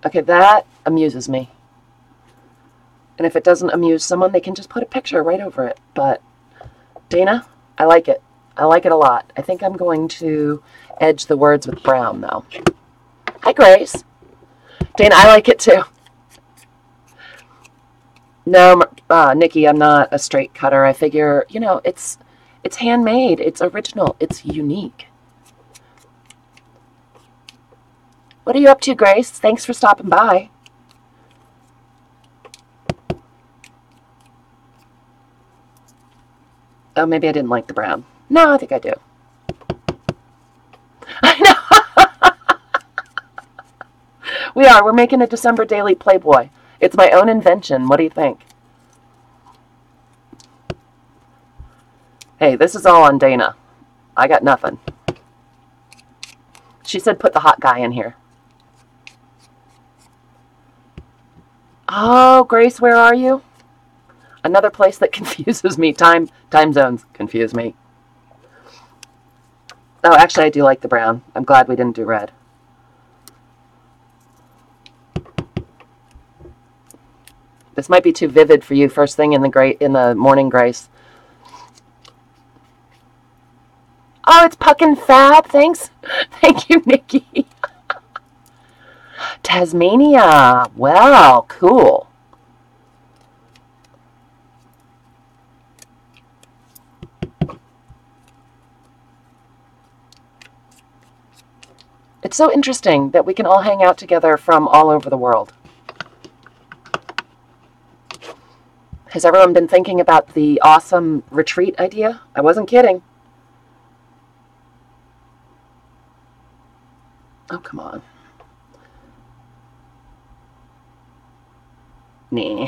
Okay, that amuses me. And if it doesn't amuse someone, they can just put a picture right over it. But, Dana, I like it. I like it a lot. I think I'm going to edge the words with brown, though. Hi, Grace. Dana, I like it, too. No, Nikki, I'm not a straight cutter. I figure, you know, it's handmade. It's original. It's unique. What are you up to, Grace? Thanks for stopping by. Oh, maybe I didn't like the brown. No, I think I do. I know. We're making a December daily Playboy. It's my own invention. What do you think? Hey, this is all on Dana. I got nothing. She said put the hot guy in here. Oh, Grace, where are you? Another place that confuses me. Time zones confuse me. Oh, actually, I do like the brown. I'm glad we didn't do red. This might be too vivid for you first thing in the morning, Grace. Oh, it's Puckin' Fab. Thanks. Thank you, Nikki. Tasmania. Well, cool. It's so interesting that we can all hang out together from all over the world. Has everyone been thinking about the awesome retreat idea? I wasn't kidding. Oh, come on. Nah.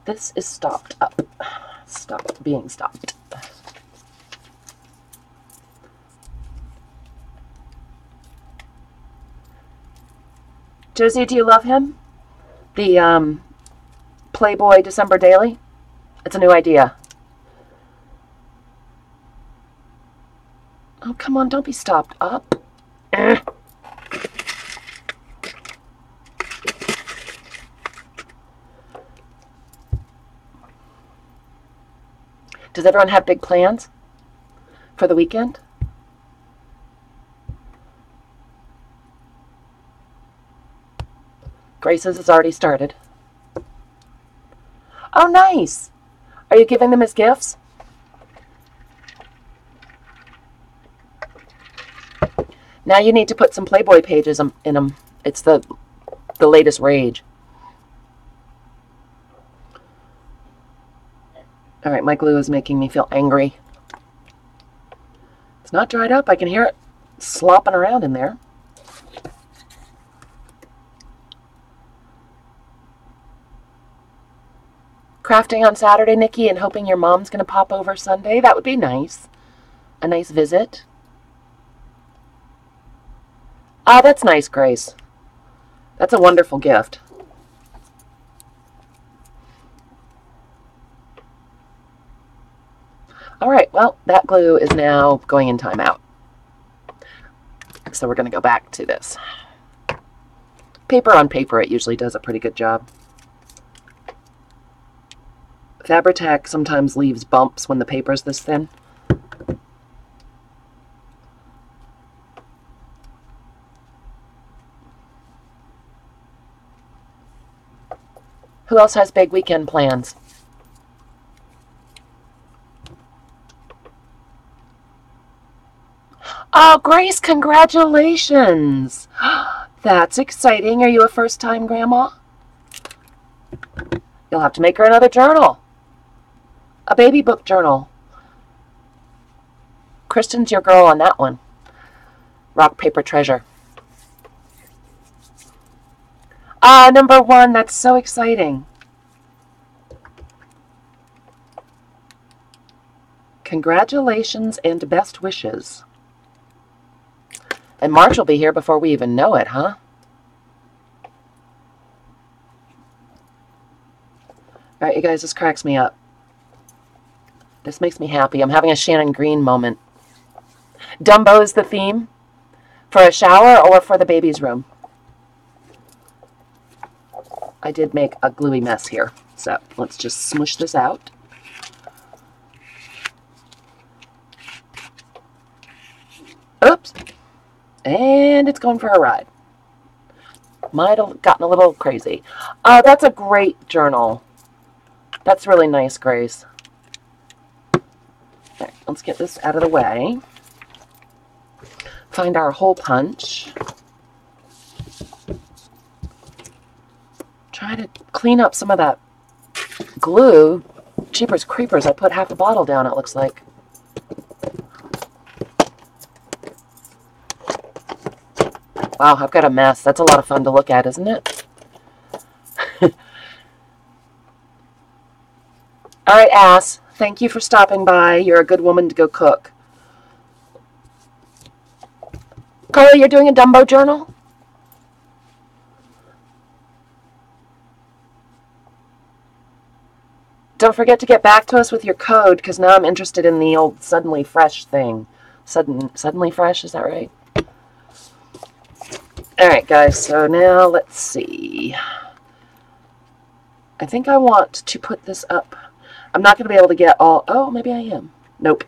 This is stopped up. Stopped being stopped. Josie, do you love him? The Playboy December Daily? It's a new idea. Oh, come on, don't be stopped up. Does everyone have big plans for the weekend? Grace's has already started. Oh, nice. Are you giving them as gifts? Now you need to put some Playboy pages in them. It's the latest rage. All right, my glue is making me feel angry. It's not dried up. I can hear it slopping around in there. Crafting on Saturday, Nikki, and hoping your mom's going to pop over Sunday. That would be nice. A nice visit. Ah, that's nice, Grace. That's a wonderful gift. All right, well, that glue is now going in timeout. So we're going to go back to this. Paper on paper, it usually does a pretty good job. Fabri-Tac sometimes leaves bumps when the paper's this thin. Who else has big weekend plans? Oh, Grace, congratulations! That's exciting. Are you a first-time grandma? You'll have to make her another journal. A baby book journal. Kristen's your girl on that one. Rock, paper, treasure. Ah, number 1. That's so exciting. Congratulations and best wishes. And March will be here before we even know it, huh? All right, you guys, this cracks me up. This makes me happy. I'm having a Shannon Green moment. Dumbo is the theme for a shower or for the baby's room. I did make a gluey mess here. So let's just smush this out. Oops. And it's going for a ride. Might have gotten a little crazy. That's a great journal. That's really nice, Grace. All right, let's get this out of the way. Find our hole punch. Try to clean up some of that glue Jeepers creepers, I put half a bottle down, it looks like. Wow, I've got a mess. That's a lot of fun to look at, isn't it? All right, Ass. Thank you for stopping by. You're a good woman to go cook. Carly, you're doing a Dumbo journal? Don't forget to get back to us with your code, because now I'm interested in the old Suddenly Fresh thing. Suddenly Fresh, is that right? All right, guys, so now let's see. I think I want to put this up. I'm not going to be able to get all... Oh, maybe I am. Nope.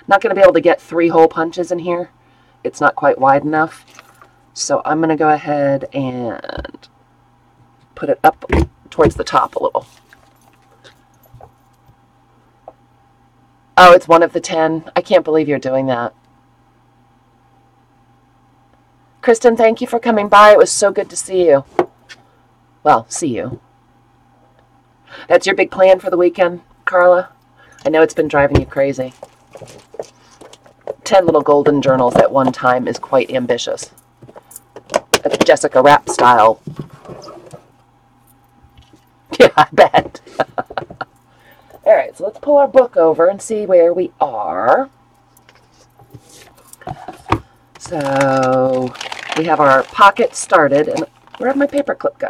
Not going to be able to get 3 hole punches in here. It's not quite wide enough. So I'm going to go ahead and put it up towards the top a little. Oh, it's one of the 10. I can't believe you're doing that. Kristen, thank you for coming by. It was so good to see you. Well, see you. That's your big plan for the weekend, Carla? I know it's been driving you crazy. 10 little golden journals at one time is quite ambitious. That's Jessica Rapp style. Yeah, I bet. All right, so let's pull our book over and see where we are. So we have our pocket started, and where'd my paper clip go?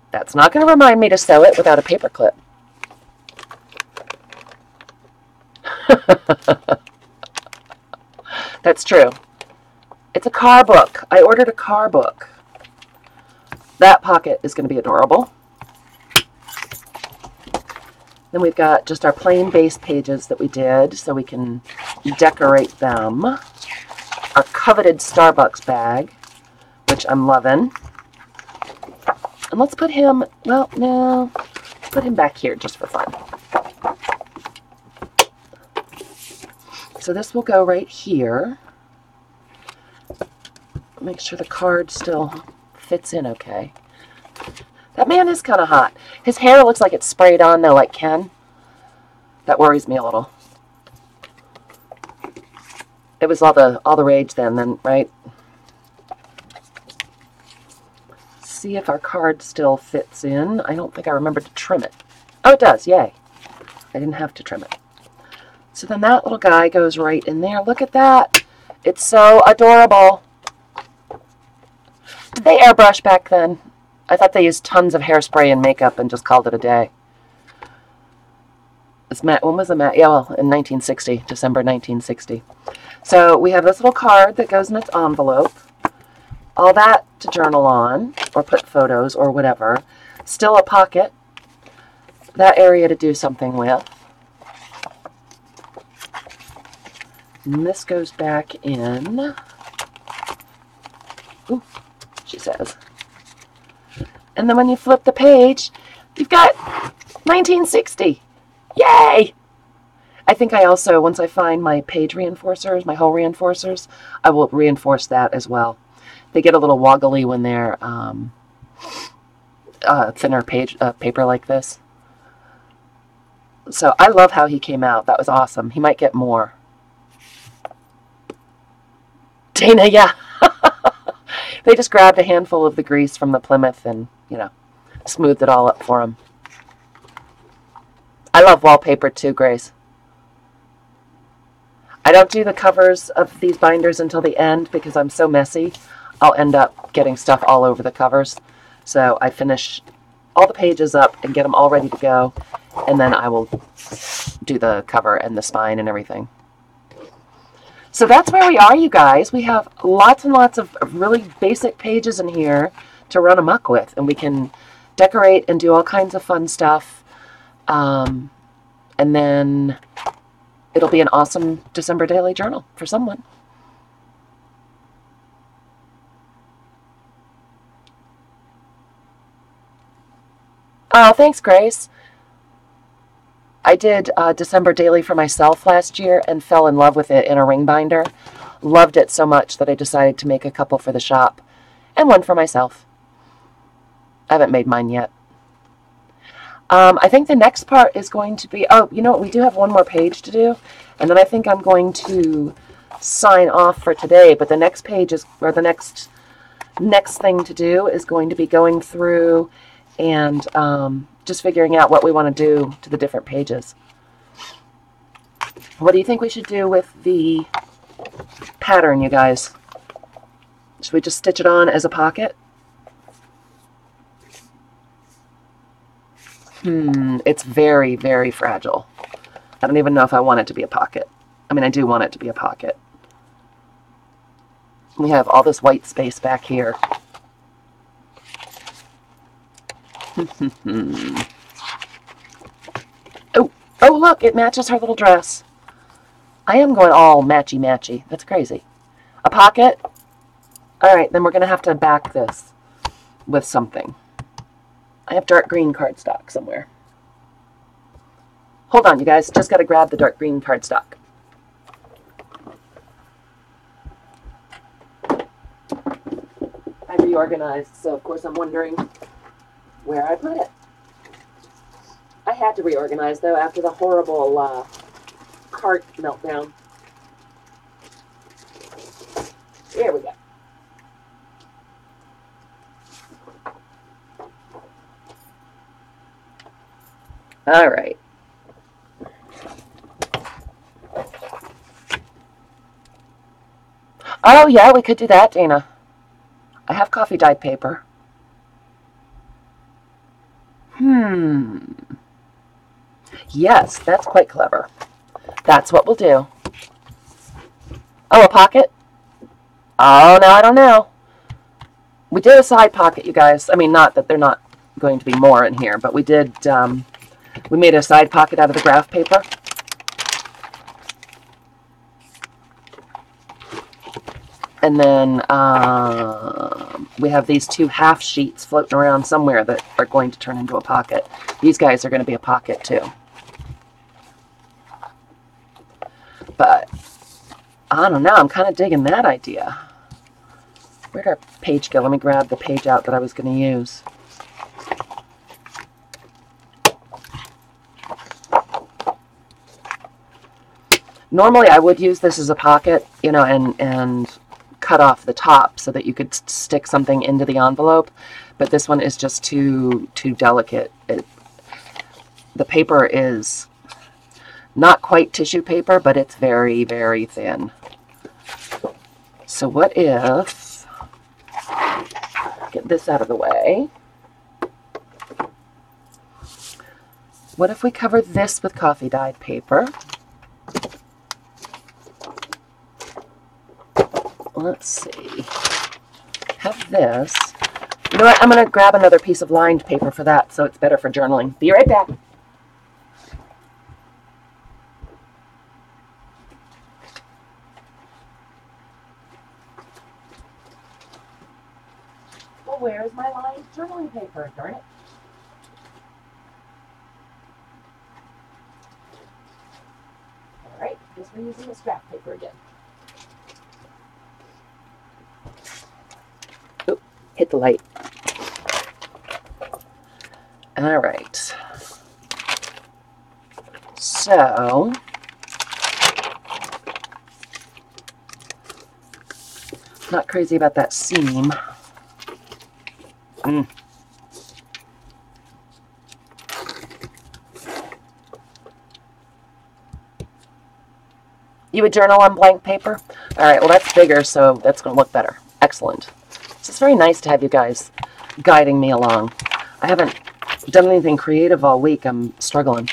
That's not going to remind me to sew it without a paper clip. That's true. It's a car book. I ordered a car book. That pocket is going to be adorable. Then we've got just our plain base pages that we did, so we can decorate them. Our coveted Starbucks bag, which I'm loving. And let's put him, well, no, put him back here just for fun. So this will go right here. Make sure the card still fits in okay. That man is kind of hot. His hair looks like it's sprayed on though, like Ken. That worries me a little. It was all the rage then, right? See if our card still fits in. I don't think I remembered to trim it. Oh, it does. Yay. I didn't have to trim it. So then that little guy goes right in there. Look at that. It's so adorable. Did they airbrush back then? I thought they used tons of hairspray and makeup and just called it a day. When was the mat? Yeah, well, in 1960, December 1960. So we have this little card that goes in its envelope. All that to journal on, or put photos, or whatever. Still a pocket. That area to do something with. And this goes back in. Ooh, she says. And then when you flip the page, you've got 1960. Yay! I think I also, once I find my page reinforcers, my hole reinforcers, I will reinforce that as well. They get a little woggly when they're thinner paper like this. So I love how he came out. That was awesome. He might get more. Dana, yeah. They just grabbed a handful of the grease from the Plymouth and, you know, smoothed it all up for him. I love wallpaper too, Grace. I don't do the covers of these binders until the end because I'm so messy. I'll end up getting stuff all over the covers. So I finish all the pages up and get them all ready to go. And then I will do the cover and the spine and everything. So that's where we are, you guys. We have lots and lots of really basic pages in here to run amok with. And we can decorate and do all kinds of fun stuff. And then it'll be an awesome December daily journal for someone. Oh, thanks, Grace. I did December daily for myself last year and fell in love with it in a ring binder. Loved it so much that I decided to make a couple for the shop and one for myself. I haven't made mine yet. I think the next part is going to be, oh, you know what, we do have one more page to do, and then I think I'm going to sign off for today, but the next page is, or the next thing to do is going to be going through and just figuring out what we want to do to the different pages. What do you think we should do with the pattern, you guys? Should we just stitch it on as a pocket? It's very, very fragile. I don't even know if I want it to be a pocket. I mean, I do want it to be a pocket. We have all this white space back here. Oh, look, it matches her little dress. I am going all matchy-matchy. That's crazy. A pocket? All right, then we're going to have to back this with something. I have dark green cardstock somewhere. Hold on, you guys. Just got to grab the dark green cardstock. I reorganized, so of course I'm wondering where I put it. I had to reorganize, though, after the horrible cart meltdown. Here we go. All right. Oh, yeah, we could do that, Dana. I have coffee dyed paper. Yes, that's quite clever. That's what we'll do. Oh, a pocket? Oh, no, I don't know. We did a side pocket, you guys. I mean, not that they're not going to be more in here, but we did, we made a side pocket out of the graph paper. And then we have these two half sheets floating around somewhere that are going to turn into a pocket. These guys are going to be a pocket too. But I don't know. I'm kind of digging that idea. Where'd our page go? Let me grab the page out that I was going to use. Normally I would use this as a pocket, you know, and cut off the top so that you could stick something into the envelope, but this one is just too delicate. The paper is not quite tissue paper, but it's very, very thin. So what if, get this out of the way, what if we cover this with coffee dyed paper? Let's see. Have this. You know what? I'm going to grab another piece of lined paper for that, so it's better for journaling. Be right back. Well, where's my lined journaling paper? Darn it. All right. Guess we're using the scrap paper again. Hit the light. All right. So, not crazy about that seam. You would journal on blank paper? All right, well, that's bigger, so that's going to look better. Excellent. It's very nice to have you guys guiding me along. I haven't done anything creative all week. I'm struggling.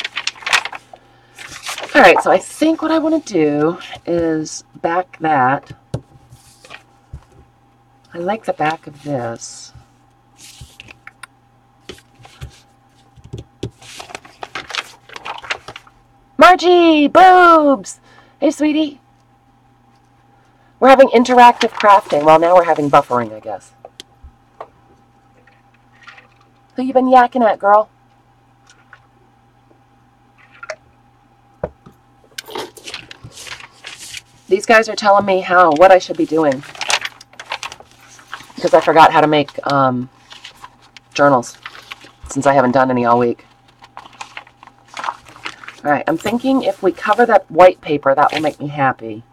All right, so I think what I want to do is back that. I like the back of this. Margie! Boobs! Hey, sweetie. We're having interactive crafting. Well, now we're having buffering, I guess. Who you been yakking at, girl? These guys are telling me what I should be doing. Because I forgot how to make journals. Since I haven't done any all week. All right, I'm thinking if we cover that white paper, that will make me happy.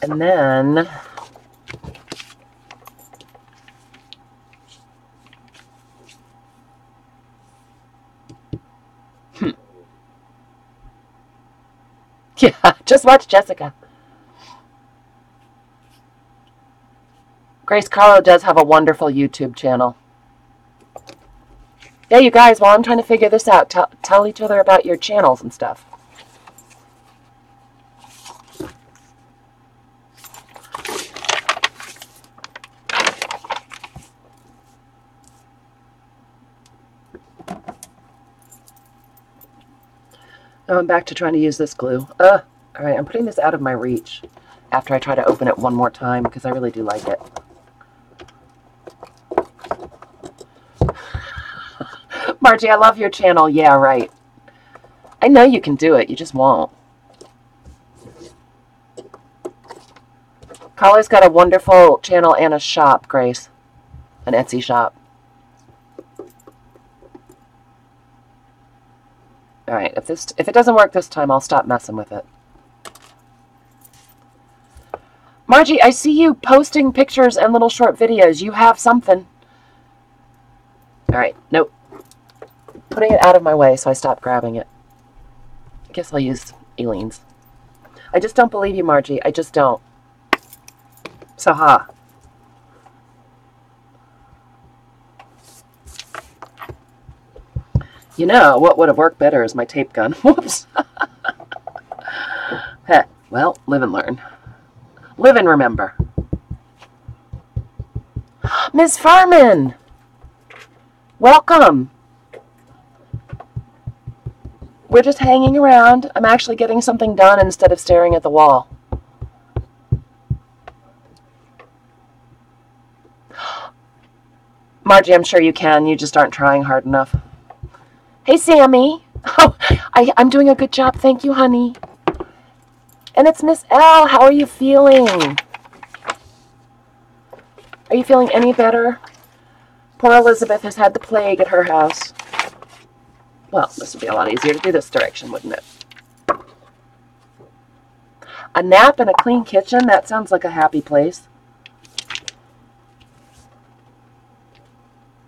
And then yeah, just watch Jessica. Grace Carlo does have a wonderful YouTube channel. Yeah, you guys, while I'm trying to figure this out, tell each other about your channels and stuff. Now I'm back to trying to use this glue. All right, I'm putting this out of my reach after I try to open it one more time because I really do like it. Margie, I love your channel. Yeah, right. I know you can do it. You just won't. Collie's got a wonderful channel and a shop, Grace. An Etsy shop. All right, if it doesn't work this time, I'll stop messing with it. Margie, I see you posting pictures and little short videos. You have something. All right, nope. Putting it out of my way so I stop grabbing it. I guess I'll use Eileen's. I just don't believe you, Margie. I just don't. So, ha. You know, what would have worked better is my tape gun. Whoops. Heh, well, live and learn. Live and remember. Ms. Furman! Welcome! We're just hanging around. I'm actually getting something done instead of staring at the wall. Margie, I'm sure you can. You just aren't trying hard enough. Hey, Sammy. Oh, I'm doing a good job. Thank you, honey. And it's Miss L. How are you feeling? Are you feeling any better? Poor Elizabeth has had the plague at her house. Well, this would be a lot easier to do this direction, wouldn't it? A nap and a clean kitchen? That sounds like a happy place.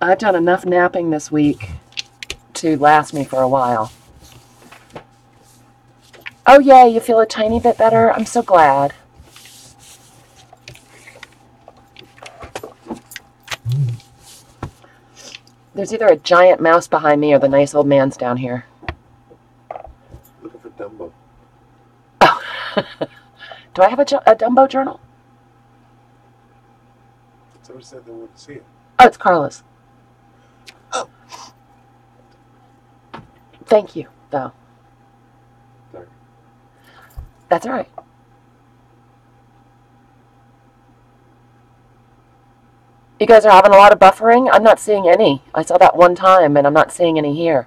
I've done enough napping this week to last me for a while. Oh, yeah, you feel a tiny bit better? I'm so glad. There's either a giant mouse behind me or the nice old man's down here. Looking for Dumbo. Oh. Do I have a Dumbo journal? Someone said they wanted to see it. Oh, it's Carla's. Oh. Thank you, though. Sorry. That's all right. You guys are having a lot of buffering? I'm not seeing any. I saw that one time, and I'm not seeing any here.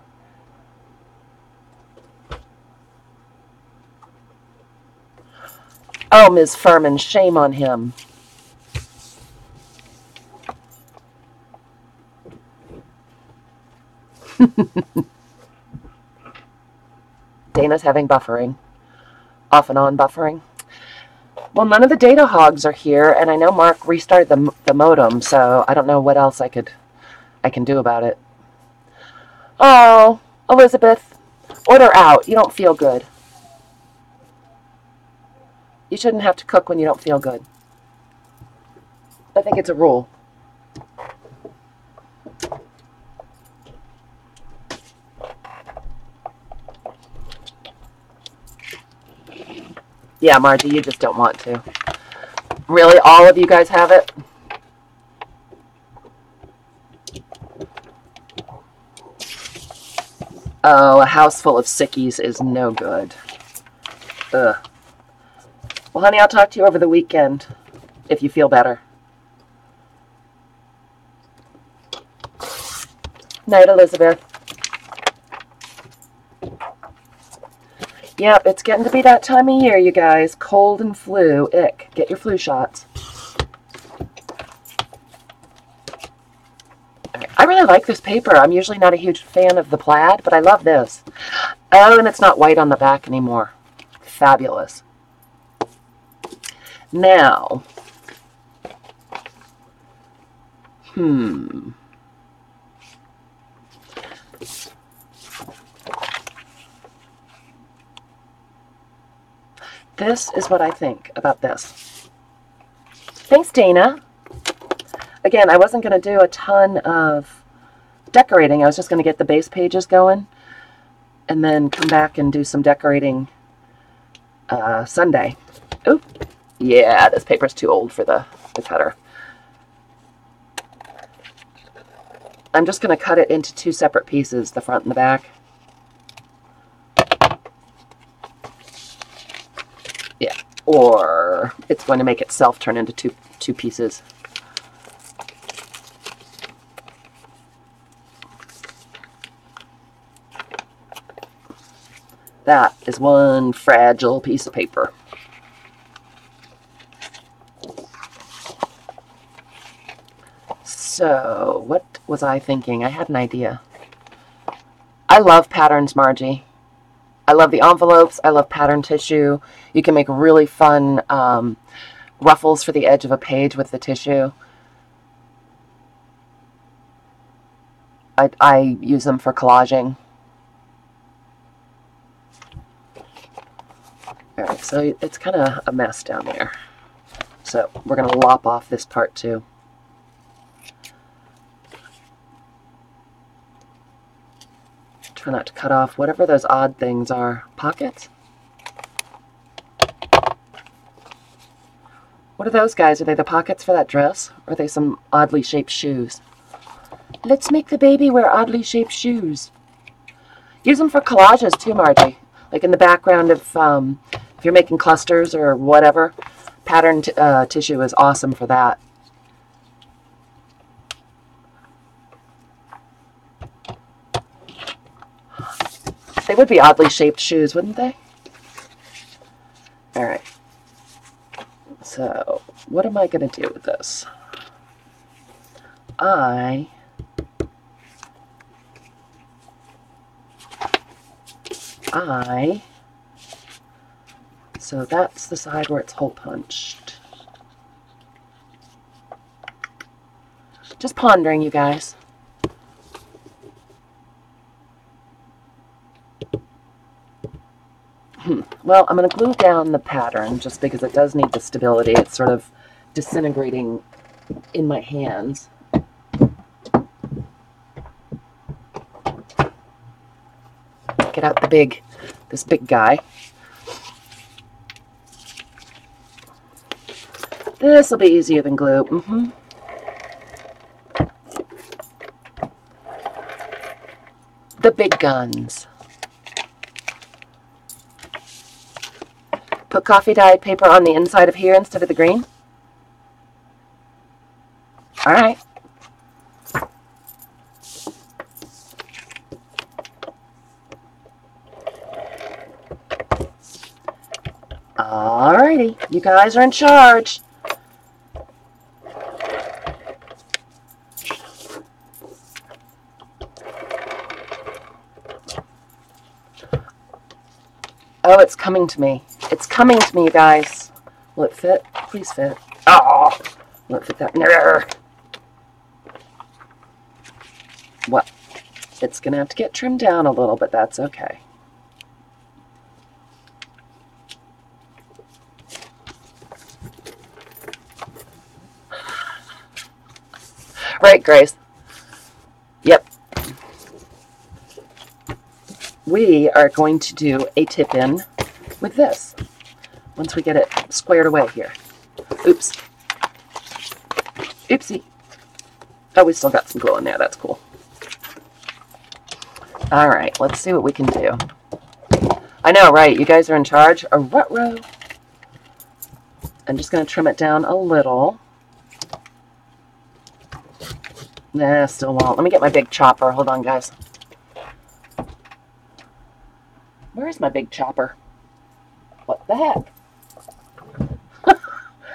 Oh, Ms. Furman, shame on him. Dana's having buffering. Off and on buffering. Well, none of the data hogs are here, and I know Mark restarted the modem, so I don't know what else I can do about it. Oh, Elizabeth, order out. You don't feel good. You shouldn't have to cook when you don't feel good. I think it's a rule. Yeah, Margie, you just don't want to. Really, all of you guys have it? Oh, a house full of sickies is no good. Ugh. Well, honey, I'll talk to you over the weekend, if you feel better. Night, Elizabeth. Yep, it's getting to be that time of year, you guys. Cold and flu. Ick. Get your flu shots. All right, I really like this paper. I'm usually not a huge fan of the plaid, but I love this. Oh, and it's not white on the back anymore. Fabulous. Now, this is what I think about this. Thanks, Dana. Again, I wasn't going to do a ton of decorating. I was just going to get the base pages going and then come back and do some decorating Sunday. Oh, yeah, this paper's too old for the cutter. I'm just going to cut it into two separate pieces, the front and the back. Yeah, or it's going to make itself turn into two pieces. That is one fragile piece of paper. So, what was I thinking? I had an idea. I love patterns, Margie. I love the envelopes. I love pattern tissue. You can make really fun ruffles for the edge of a page with the tissue. I use them for collaging. All right, so it's kind of a mess down there. So we're going to lop off this part too. Try not to cut off whatever those odd things are. Pockets? What are those guys? Are they the pockets for that dress? Or are they some oddly shaped shoes? Let's make the baby wear oddly shaped shoes. Use them for collages too, Margie. Like in the background of, if you're making clusters or whatever, pattern tissue is awesome for that. They would be oddly shaped shoes, wouldn't they? All right. So, what am I going to do with this? So that's the side where it's hole punched. Just pondering, you guys. Well, I'm going to glue down the pattern just because it does need the stability. It's sort of disintegrating in my hands. Get out this big guy. This will be easier than glue. The big guns. Put coffee dyed paper on the inside of here instead of the green. All right. All righty. You guys are in charge. Oh, it's coming to me. It's coming to me, you guys. Will it fit? Please fit. Oh, will it fit that? No. Well, it's going to have to get trimmed down a little, but that's okay. Right, Grace? Yep. We are going to do a tip-in with this once we get it squared away here. Oops. Oopsie. Oh, we still got some glue in there. That's cool. All right, let's see what we can do. I know, right? You guys are in charge. A ruh-roh. I'm just going to trim it down a little. Nah, still won't. Let me get my big chopper. Hold on, guys. Where is my big chopper? What the heck?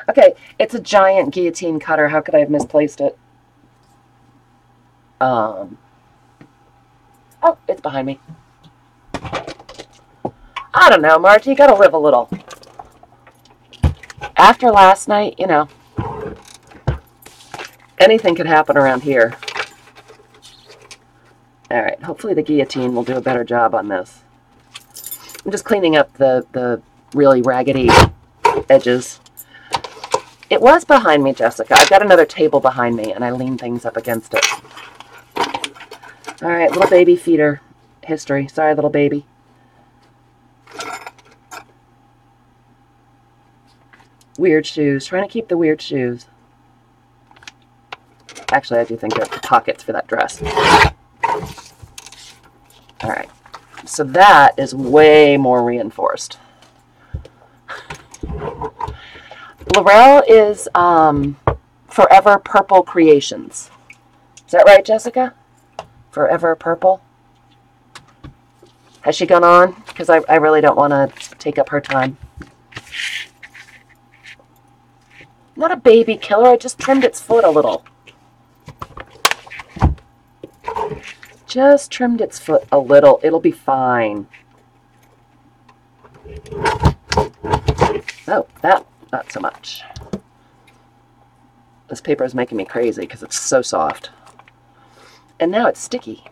Okay, it's a giant guillotine cutter. How could I have misplaced it? Oh, it's behind me. I don't know, Margie. You gotta live a little. After last night, you know, anything could happen around here. All right, hopefully the guillotine will do a better job on this. I'm just cleaning up the really raggedy edges. It was behind me, Jessica. I've got another table behind me, and I lean things up against it. All right, little baby feeder history. Sorry, little baby. Weird shoes. Trying to keep the weird shoes. Actually, I do think there are pockets for that dress. All right. So that is way more reinforced. Laurel is Forever Purple Creations. Is that right, Jessica? Forever Purple? Has she gone on? Because I really don't want to take up her time. Not a baby killer. I just trimmed its foot a little. Just trimmed its foot a little. It'll be fine. Oh, that, not so much. This paper is making me crazy because it's so soft. And now it's sticky.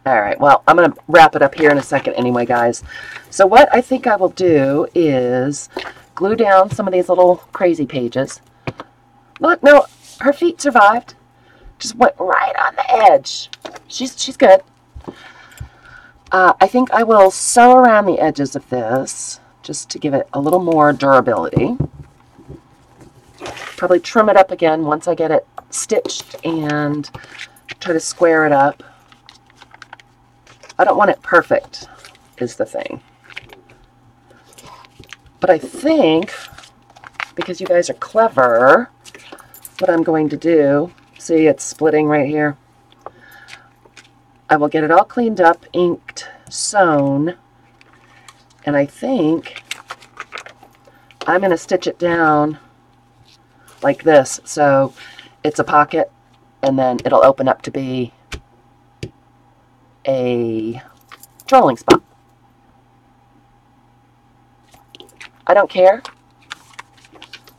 All right, well, I'm going to wrap it up here in a second anyway, guys. So what I think I will do is glue down some of these little crazy pages. Look, no, her feet survived. Just went right on the edge. She's good. I think I will sew around the edges of this just to give it a little more durability. Probably trim it up again once I get it stitched and try to square it up. I don't want it perfect, is the thing. But I think, because you guys are clever, what I'm going to do, see it's splitting right here. I will get it all cleaned up, inked, sewn, and I think I'm going to stitch it down like this. So it's a pocket, and then it'll open up to be a trolling spot. I don't care.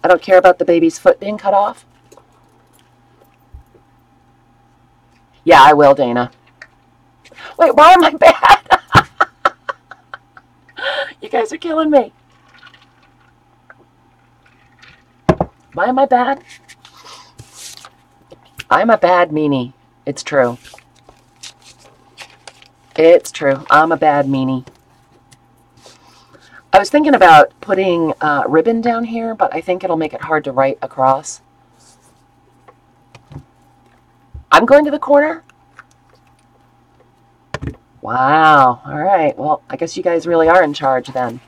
I don't care about the baby's foot being cut off. Yeah, I will, Dana. Wait, why am I bad? You guys are killing me. Why am I bad? I'm a bad meanie. It's true. It's true. I'm a bad meanie. I was thinking about putting ribbon down here, but I think it'll make it hard to write across. I'm going to the corner. Wow. All right. Well, I guess you guys really are in charge then.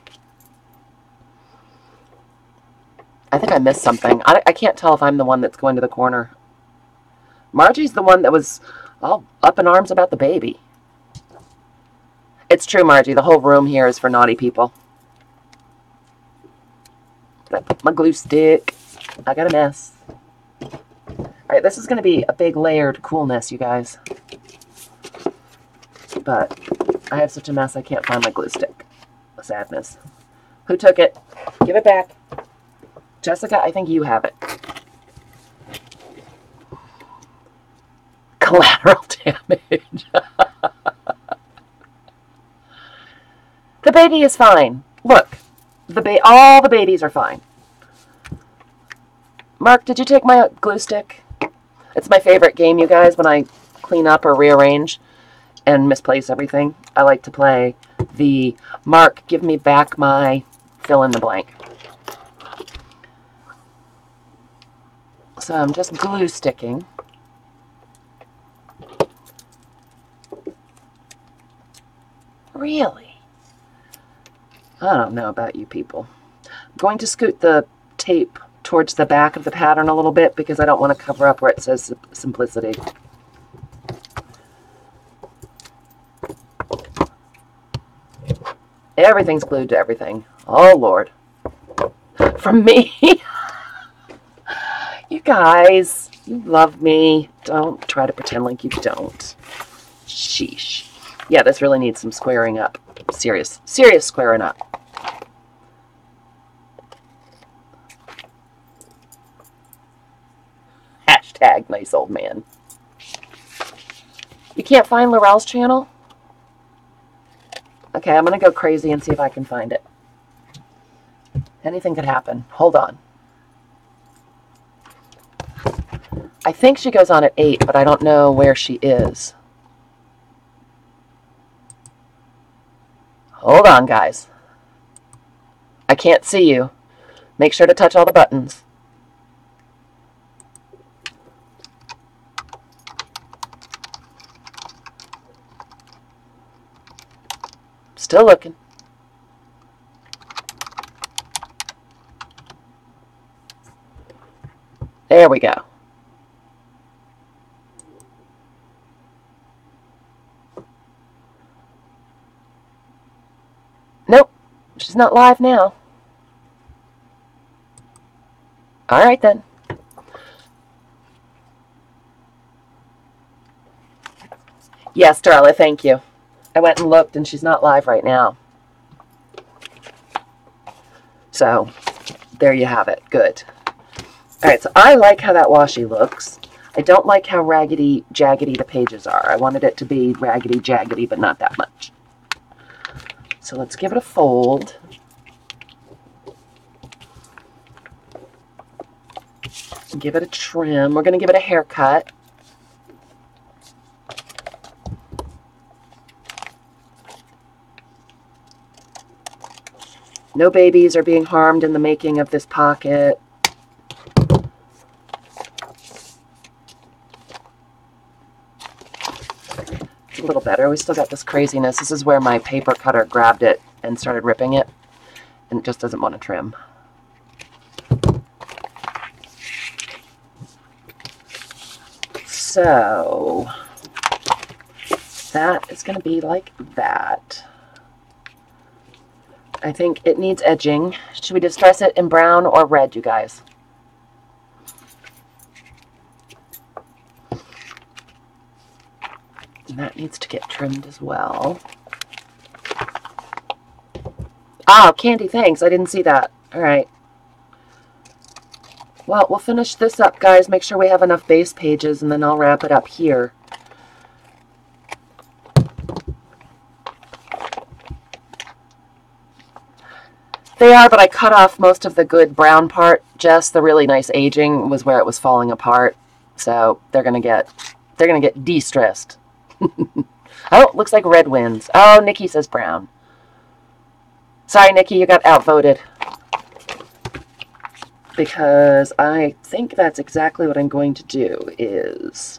I think I missed something. I can't tell if I'm the one that's going to the corner. Margie's the one that was all up in arms about the baby. It's true, Margie. The whole room here is for naughty people. Did I put my glue stick? I got a mess. All right, this is going to be a big layered coolness, you guys. But I have such a mess, I can't find my glue stick. Sadness. Who took it? Give it back. Jessica, I think you have it. Collateral damage. The baby is fine. Look, all the babies are fine. Mark, did you take my glue stick? It's my favorite game, you guys, when I clean up or rearrange and misplace everything. I like to play the Mark, give me back my fill in the blank. So I'm just glue sticking. Really? I don't know about you people. I'm going to scoot the tape towards the back of the pattern a little bit because I don't want to cover up where it says simplicity. Everything's glued to everything. Oh, Lord. from me. You guys, you love me. Don't try to pretend like you don't. Sheesh. Yeah, this really needs some squaring up. Serious squaring up. Hashtag nice old man. You can't find Laurel's channel? Okay, I'm going to go crazy and see if I can find it. Anything could happen. Hold on. I think she goes on at 8, but I don't know where she is. Hold on, guys. I can't see you. Make sure to touch all the buttons. Still looking. There we go. Nope, she's not live now. All right then. Yes, Darla, thank you. I went and looked and she's not live right now. So, there you have it. Good. All right, so I like how that washi looks. I don't like how raggedy, jaggedy the pages are. I wanted it to be raggedy, jaggedy, but not that much. So let's give it a fold. Give it a trim. We're going to give it a haircut. No babies are being harmed in the making of this pocket. It's a little better. We still got this craziness. This is where my paper cutter grabbed it and started ripping it, and it just doesn't want to trim. So that is going to be like that. I think it needs edging. Should we distress it in brown or red, you guys? And that needs to get trimmed as well. Ah, Candy, thanks. I didn't see that. All right. Well, we'll finish this up, guys. Make sure we have enough base pages, and then I'll wrap it up here. They are, but I cut off most of the good brown part. Just the really nice aging was where it was falling apart. So they're gonna get de-stressed. Oh, looks like red wins. Oh, Nikki says brown. Sorry, Nikki, you got outvoted. Because I think that's exactly what I'm going to do is...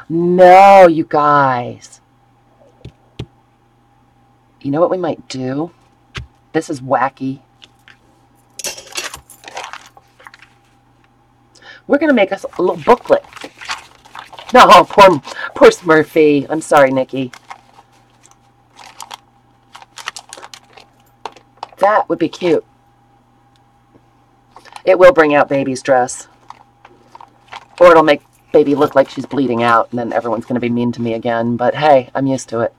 No, you guys. You know what we might do? This is wacky. We're going to make us a little booklet. No, poor Smurfy. I'm sorry, Nikki. That would be cute. It will bring out baby's dress. Or it'll make baby look like she's bleeding out, and then everyone's going to be mean to me again. But hey, I'm used to it.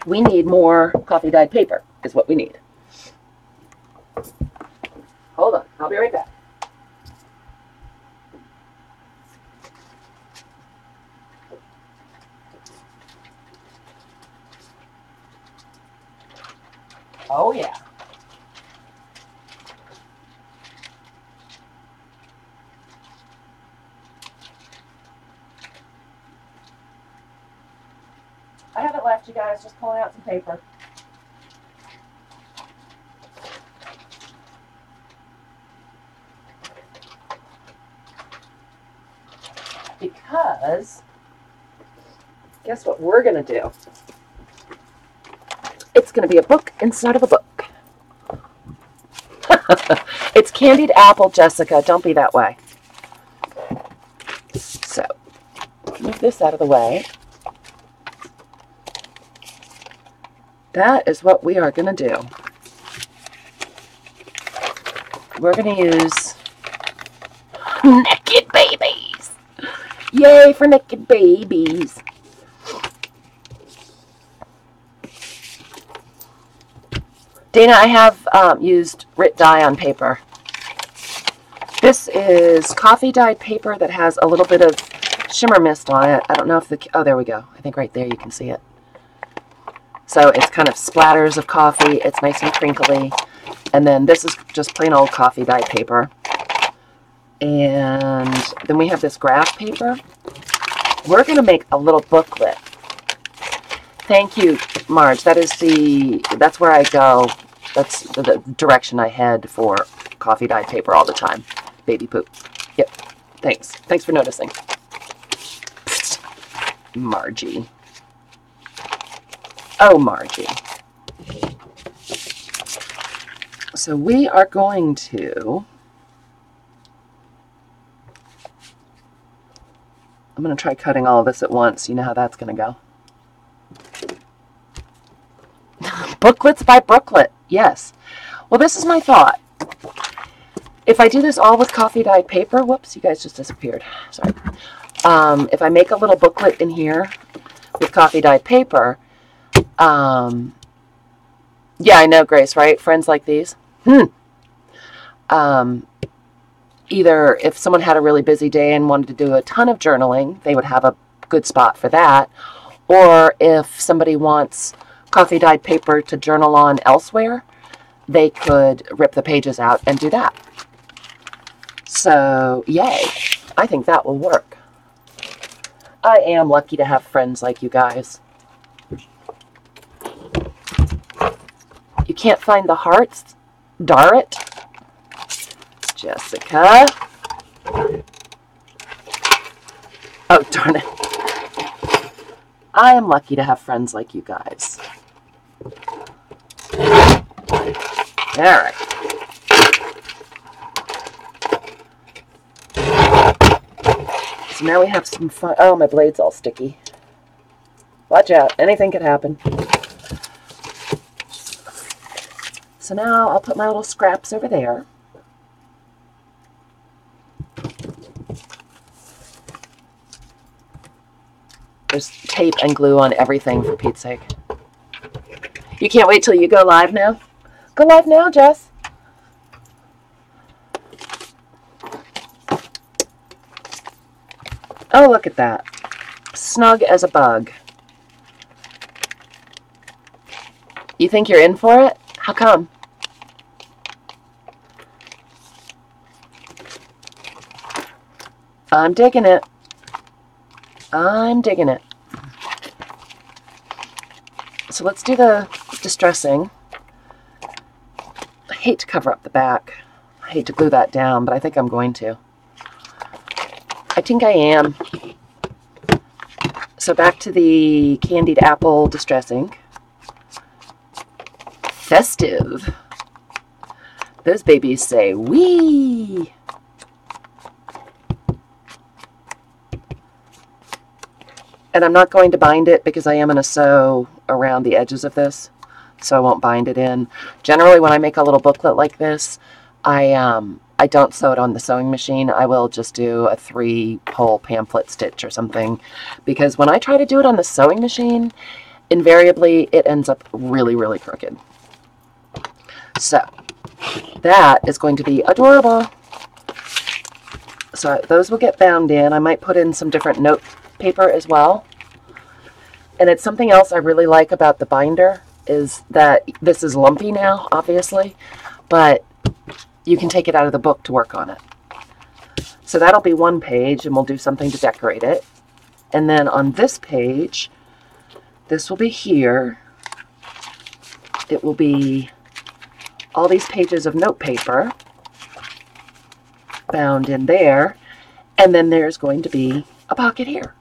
We need more coffee-dyed paper, is what we need. Hold on, I'll be right back. Oh, yeah. I haven't left you guys, just pulling out some paper. Because, guess what we're going to do? It's going to be a book inside of a book. It's candied apple, Jessica. Don't be that way. So, move this out of the way. That is what we are going to do. we're going to use naked babies. Yay for naked babies. Dana, I have used Rit dye on paper. This is coffee dyed paper that has a little bit of shimmer mist on it. I don't know if the... Oh, there we go. I think right there you can see it. So it's kind of splatters of coffee. It's nice and crinkly. And then this is just plain old coffee dyed paper. And then we have this graph paper. We're going to make a little booklet. Thank you, Marge. That's where I go. That's the direction I head for coffee dyed paper all the time. Baby poop. Yep. Thanks. Thanks for noticing. Psst. Margie. Oh, Margie. So we are going to... I'm going to try cutting all of this at once. You know how that's going to go. Booklets by Booklet. Yes. Well, this is my thought. If I do this all with coffee dyed paper, whoops, you guys just disappeared. Sorry. If I make a little booklet in here with coffee dyed paper, yeah, I know, Grace, right? Friends like these. Either if someone had a really busy day and wanted to do a ton of journaling, they would have a good spot for that. Or if somebody wants coffee dyed paper to journal on elsewhere, they could rip the pages out and do that. So, yay. I think that will work. I am lucky to have friends like you guys. You can't find the hearts? Dar it. Jessica. Oh, darn it. I am lucky to have friends like you guys. All right. So now we have some fun. Oh, my blade's all sticky. Watch out. Anything could happen. So now I'll put my little scraps over there. There's tape and glue on everything, for Pete's sake. You can't wait till you go live now? Go live now, Jess. Oh, look at that. Snug as a bug. You think you're in for it? How come? I'm digging it. I'm digging it. So let's do the distressing. I hate to cover up the back. I hate to glue that down, but I think I'm going to. I think I am. So back to the candied apple distressing. Festive. Those babies say, wee! And I'm not going to bind it because I am going to sew around the edges of this, so I won't bind it in. Generally, when I make a little booklet like this, I don't sew it on the sewing machine. I will just do a 3-pole pamphlet stitch or something, because when I try to do it on the sewing machine, invariably it ends up really, really crooked. So that is going to be adorable. So those will get bound in. I might put in some different note paper as well. And it's something else I really like about the binder is that this is lumpy now, obviously, but you can take it out of the book to work on it. So that'll be one page, and we'll do something to decorate it. And then on this page, this will be here. It will be all these pages of note paper bound in there, and then there's going to be a pocket here.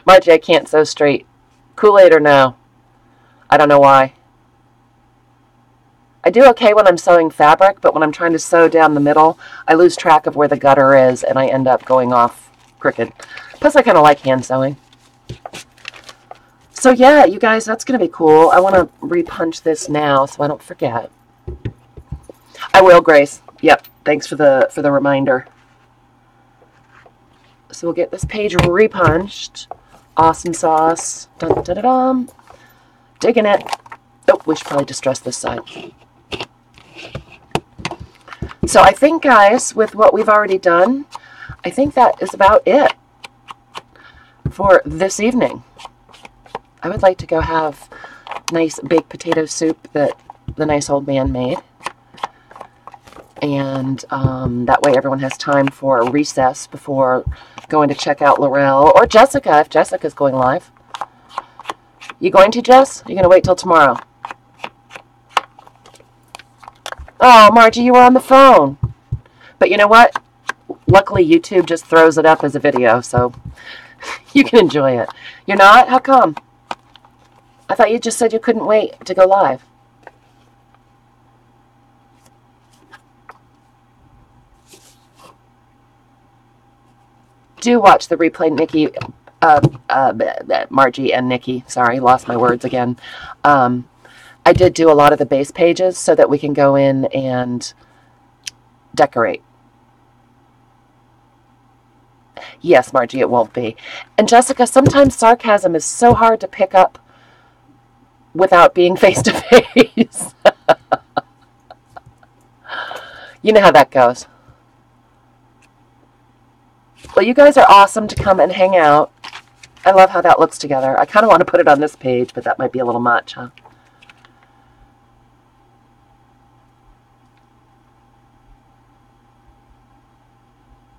Margie, I can't sew straight. Kool-Aid or no? I don't know why. I do okay when I'm sewing fabric, but when I'm trying to sew down the middle, I lose track of where the gutter is, and I end up going off crooked. Plus, I kind of like hand sewing. So yeah, you guys, that's going to be cool. I want to repunch this now so I don't forget. I will, Grace. Yep. Thanks for the reminder. So we'll get this page repunched. Awesome sauce. Dun, dun, dun, dun. Digging it. Oh, we should probably distress this side. So I think, guys, with what we've already done, I think that is about it for this evening. I would like to go have nice baked potato soup that the nice old man made. And that way everyone has time for a recess before going to check out Laurel or Jessica, if Jessica's going live. You going to, Jess? Or are you going to wait till tomorrow? Oh, Margie, you were on the phone. But you know what? Luckily, YouTube just throws it up as a video, so you can enjoy it. You're not? How come? I thought you just said you couldn't wait to go live. Do watch the replay, Nikki, Margie and Nikki. Sorry, lost my words again. I did do a lot of the base pages so that we can go in and decorate. Yes, Margie, it won't be. And Jessica, sometimes sarcasm is so hard to pick up without being face to face. You know how that goes. Well, you guys are awesome to come and hang out. I love how that looks together. I kind of want to put it on this page, but that might be a little much, huh?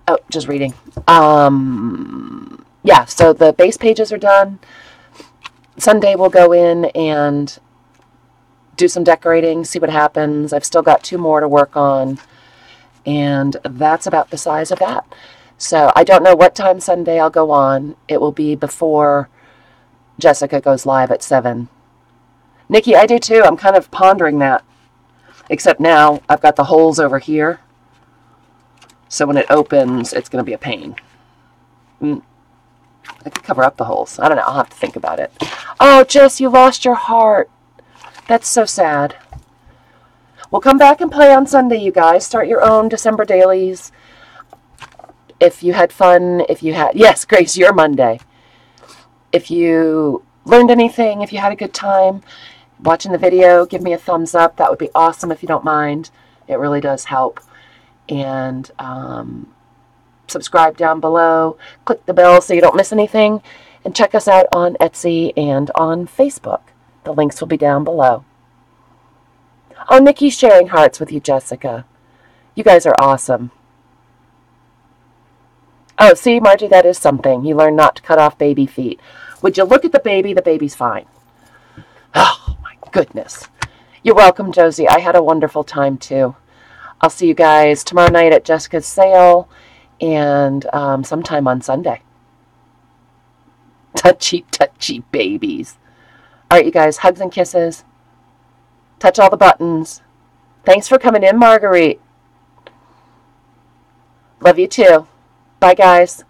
Oh, just reading. Yeah, so the base pages are done. Sunday we'll go in and do some decorating, see what happens. I've still got 2 more to work on. And that's about the size of that. So I don't know what time Sunday I'll go on. It will be before Jessica goes live at 7. Nikki, I do too. I'm kind of pondering that. Except now I've got the holes over here. So when it opens, it's going to be a pain. I could cover up the holes. I don't know. I'll have to think about it. Oh, Jess, you lost your heart. That's so sad. We'll come back and play on Sunday, you guys. Start your own December dailies. If you had fun, if you had... Yes, Grace, your Monday. If you learned anything, if you had a good time watching the video, give me a thumbs up. That would be awesome if you don't mind. It really does help. And subscribe down below. Click the bell so you don't miss anything. And check us out on Etsy and on Facebook. The links will be down below. Oh, Nikki's sharing hearts with you, Jessica. You guys are awesome. Oh, see, Margie, that is something. You learn not to cut off baby feet. Would you look at the baby? The baby's fine. Oh, my goodness. You're welcome, Josie. I had a wonderful time, too. I'll see you guys tomorrow night at Jessica's sale and sometime on Sunday. Touchy, touchy babies. All right, you guys, hugs and kisses. Touch all the buttons. Thanks for coming in, Marguerite. Love you, too. Bye, guys.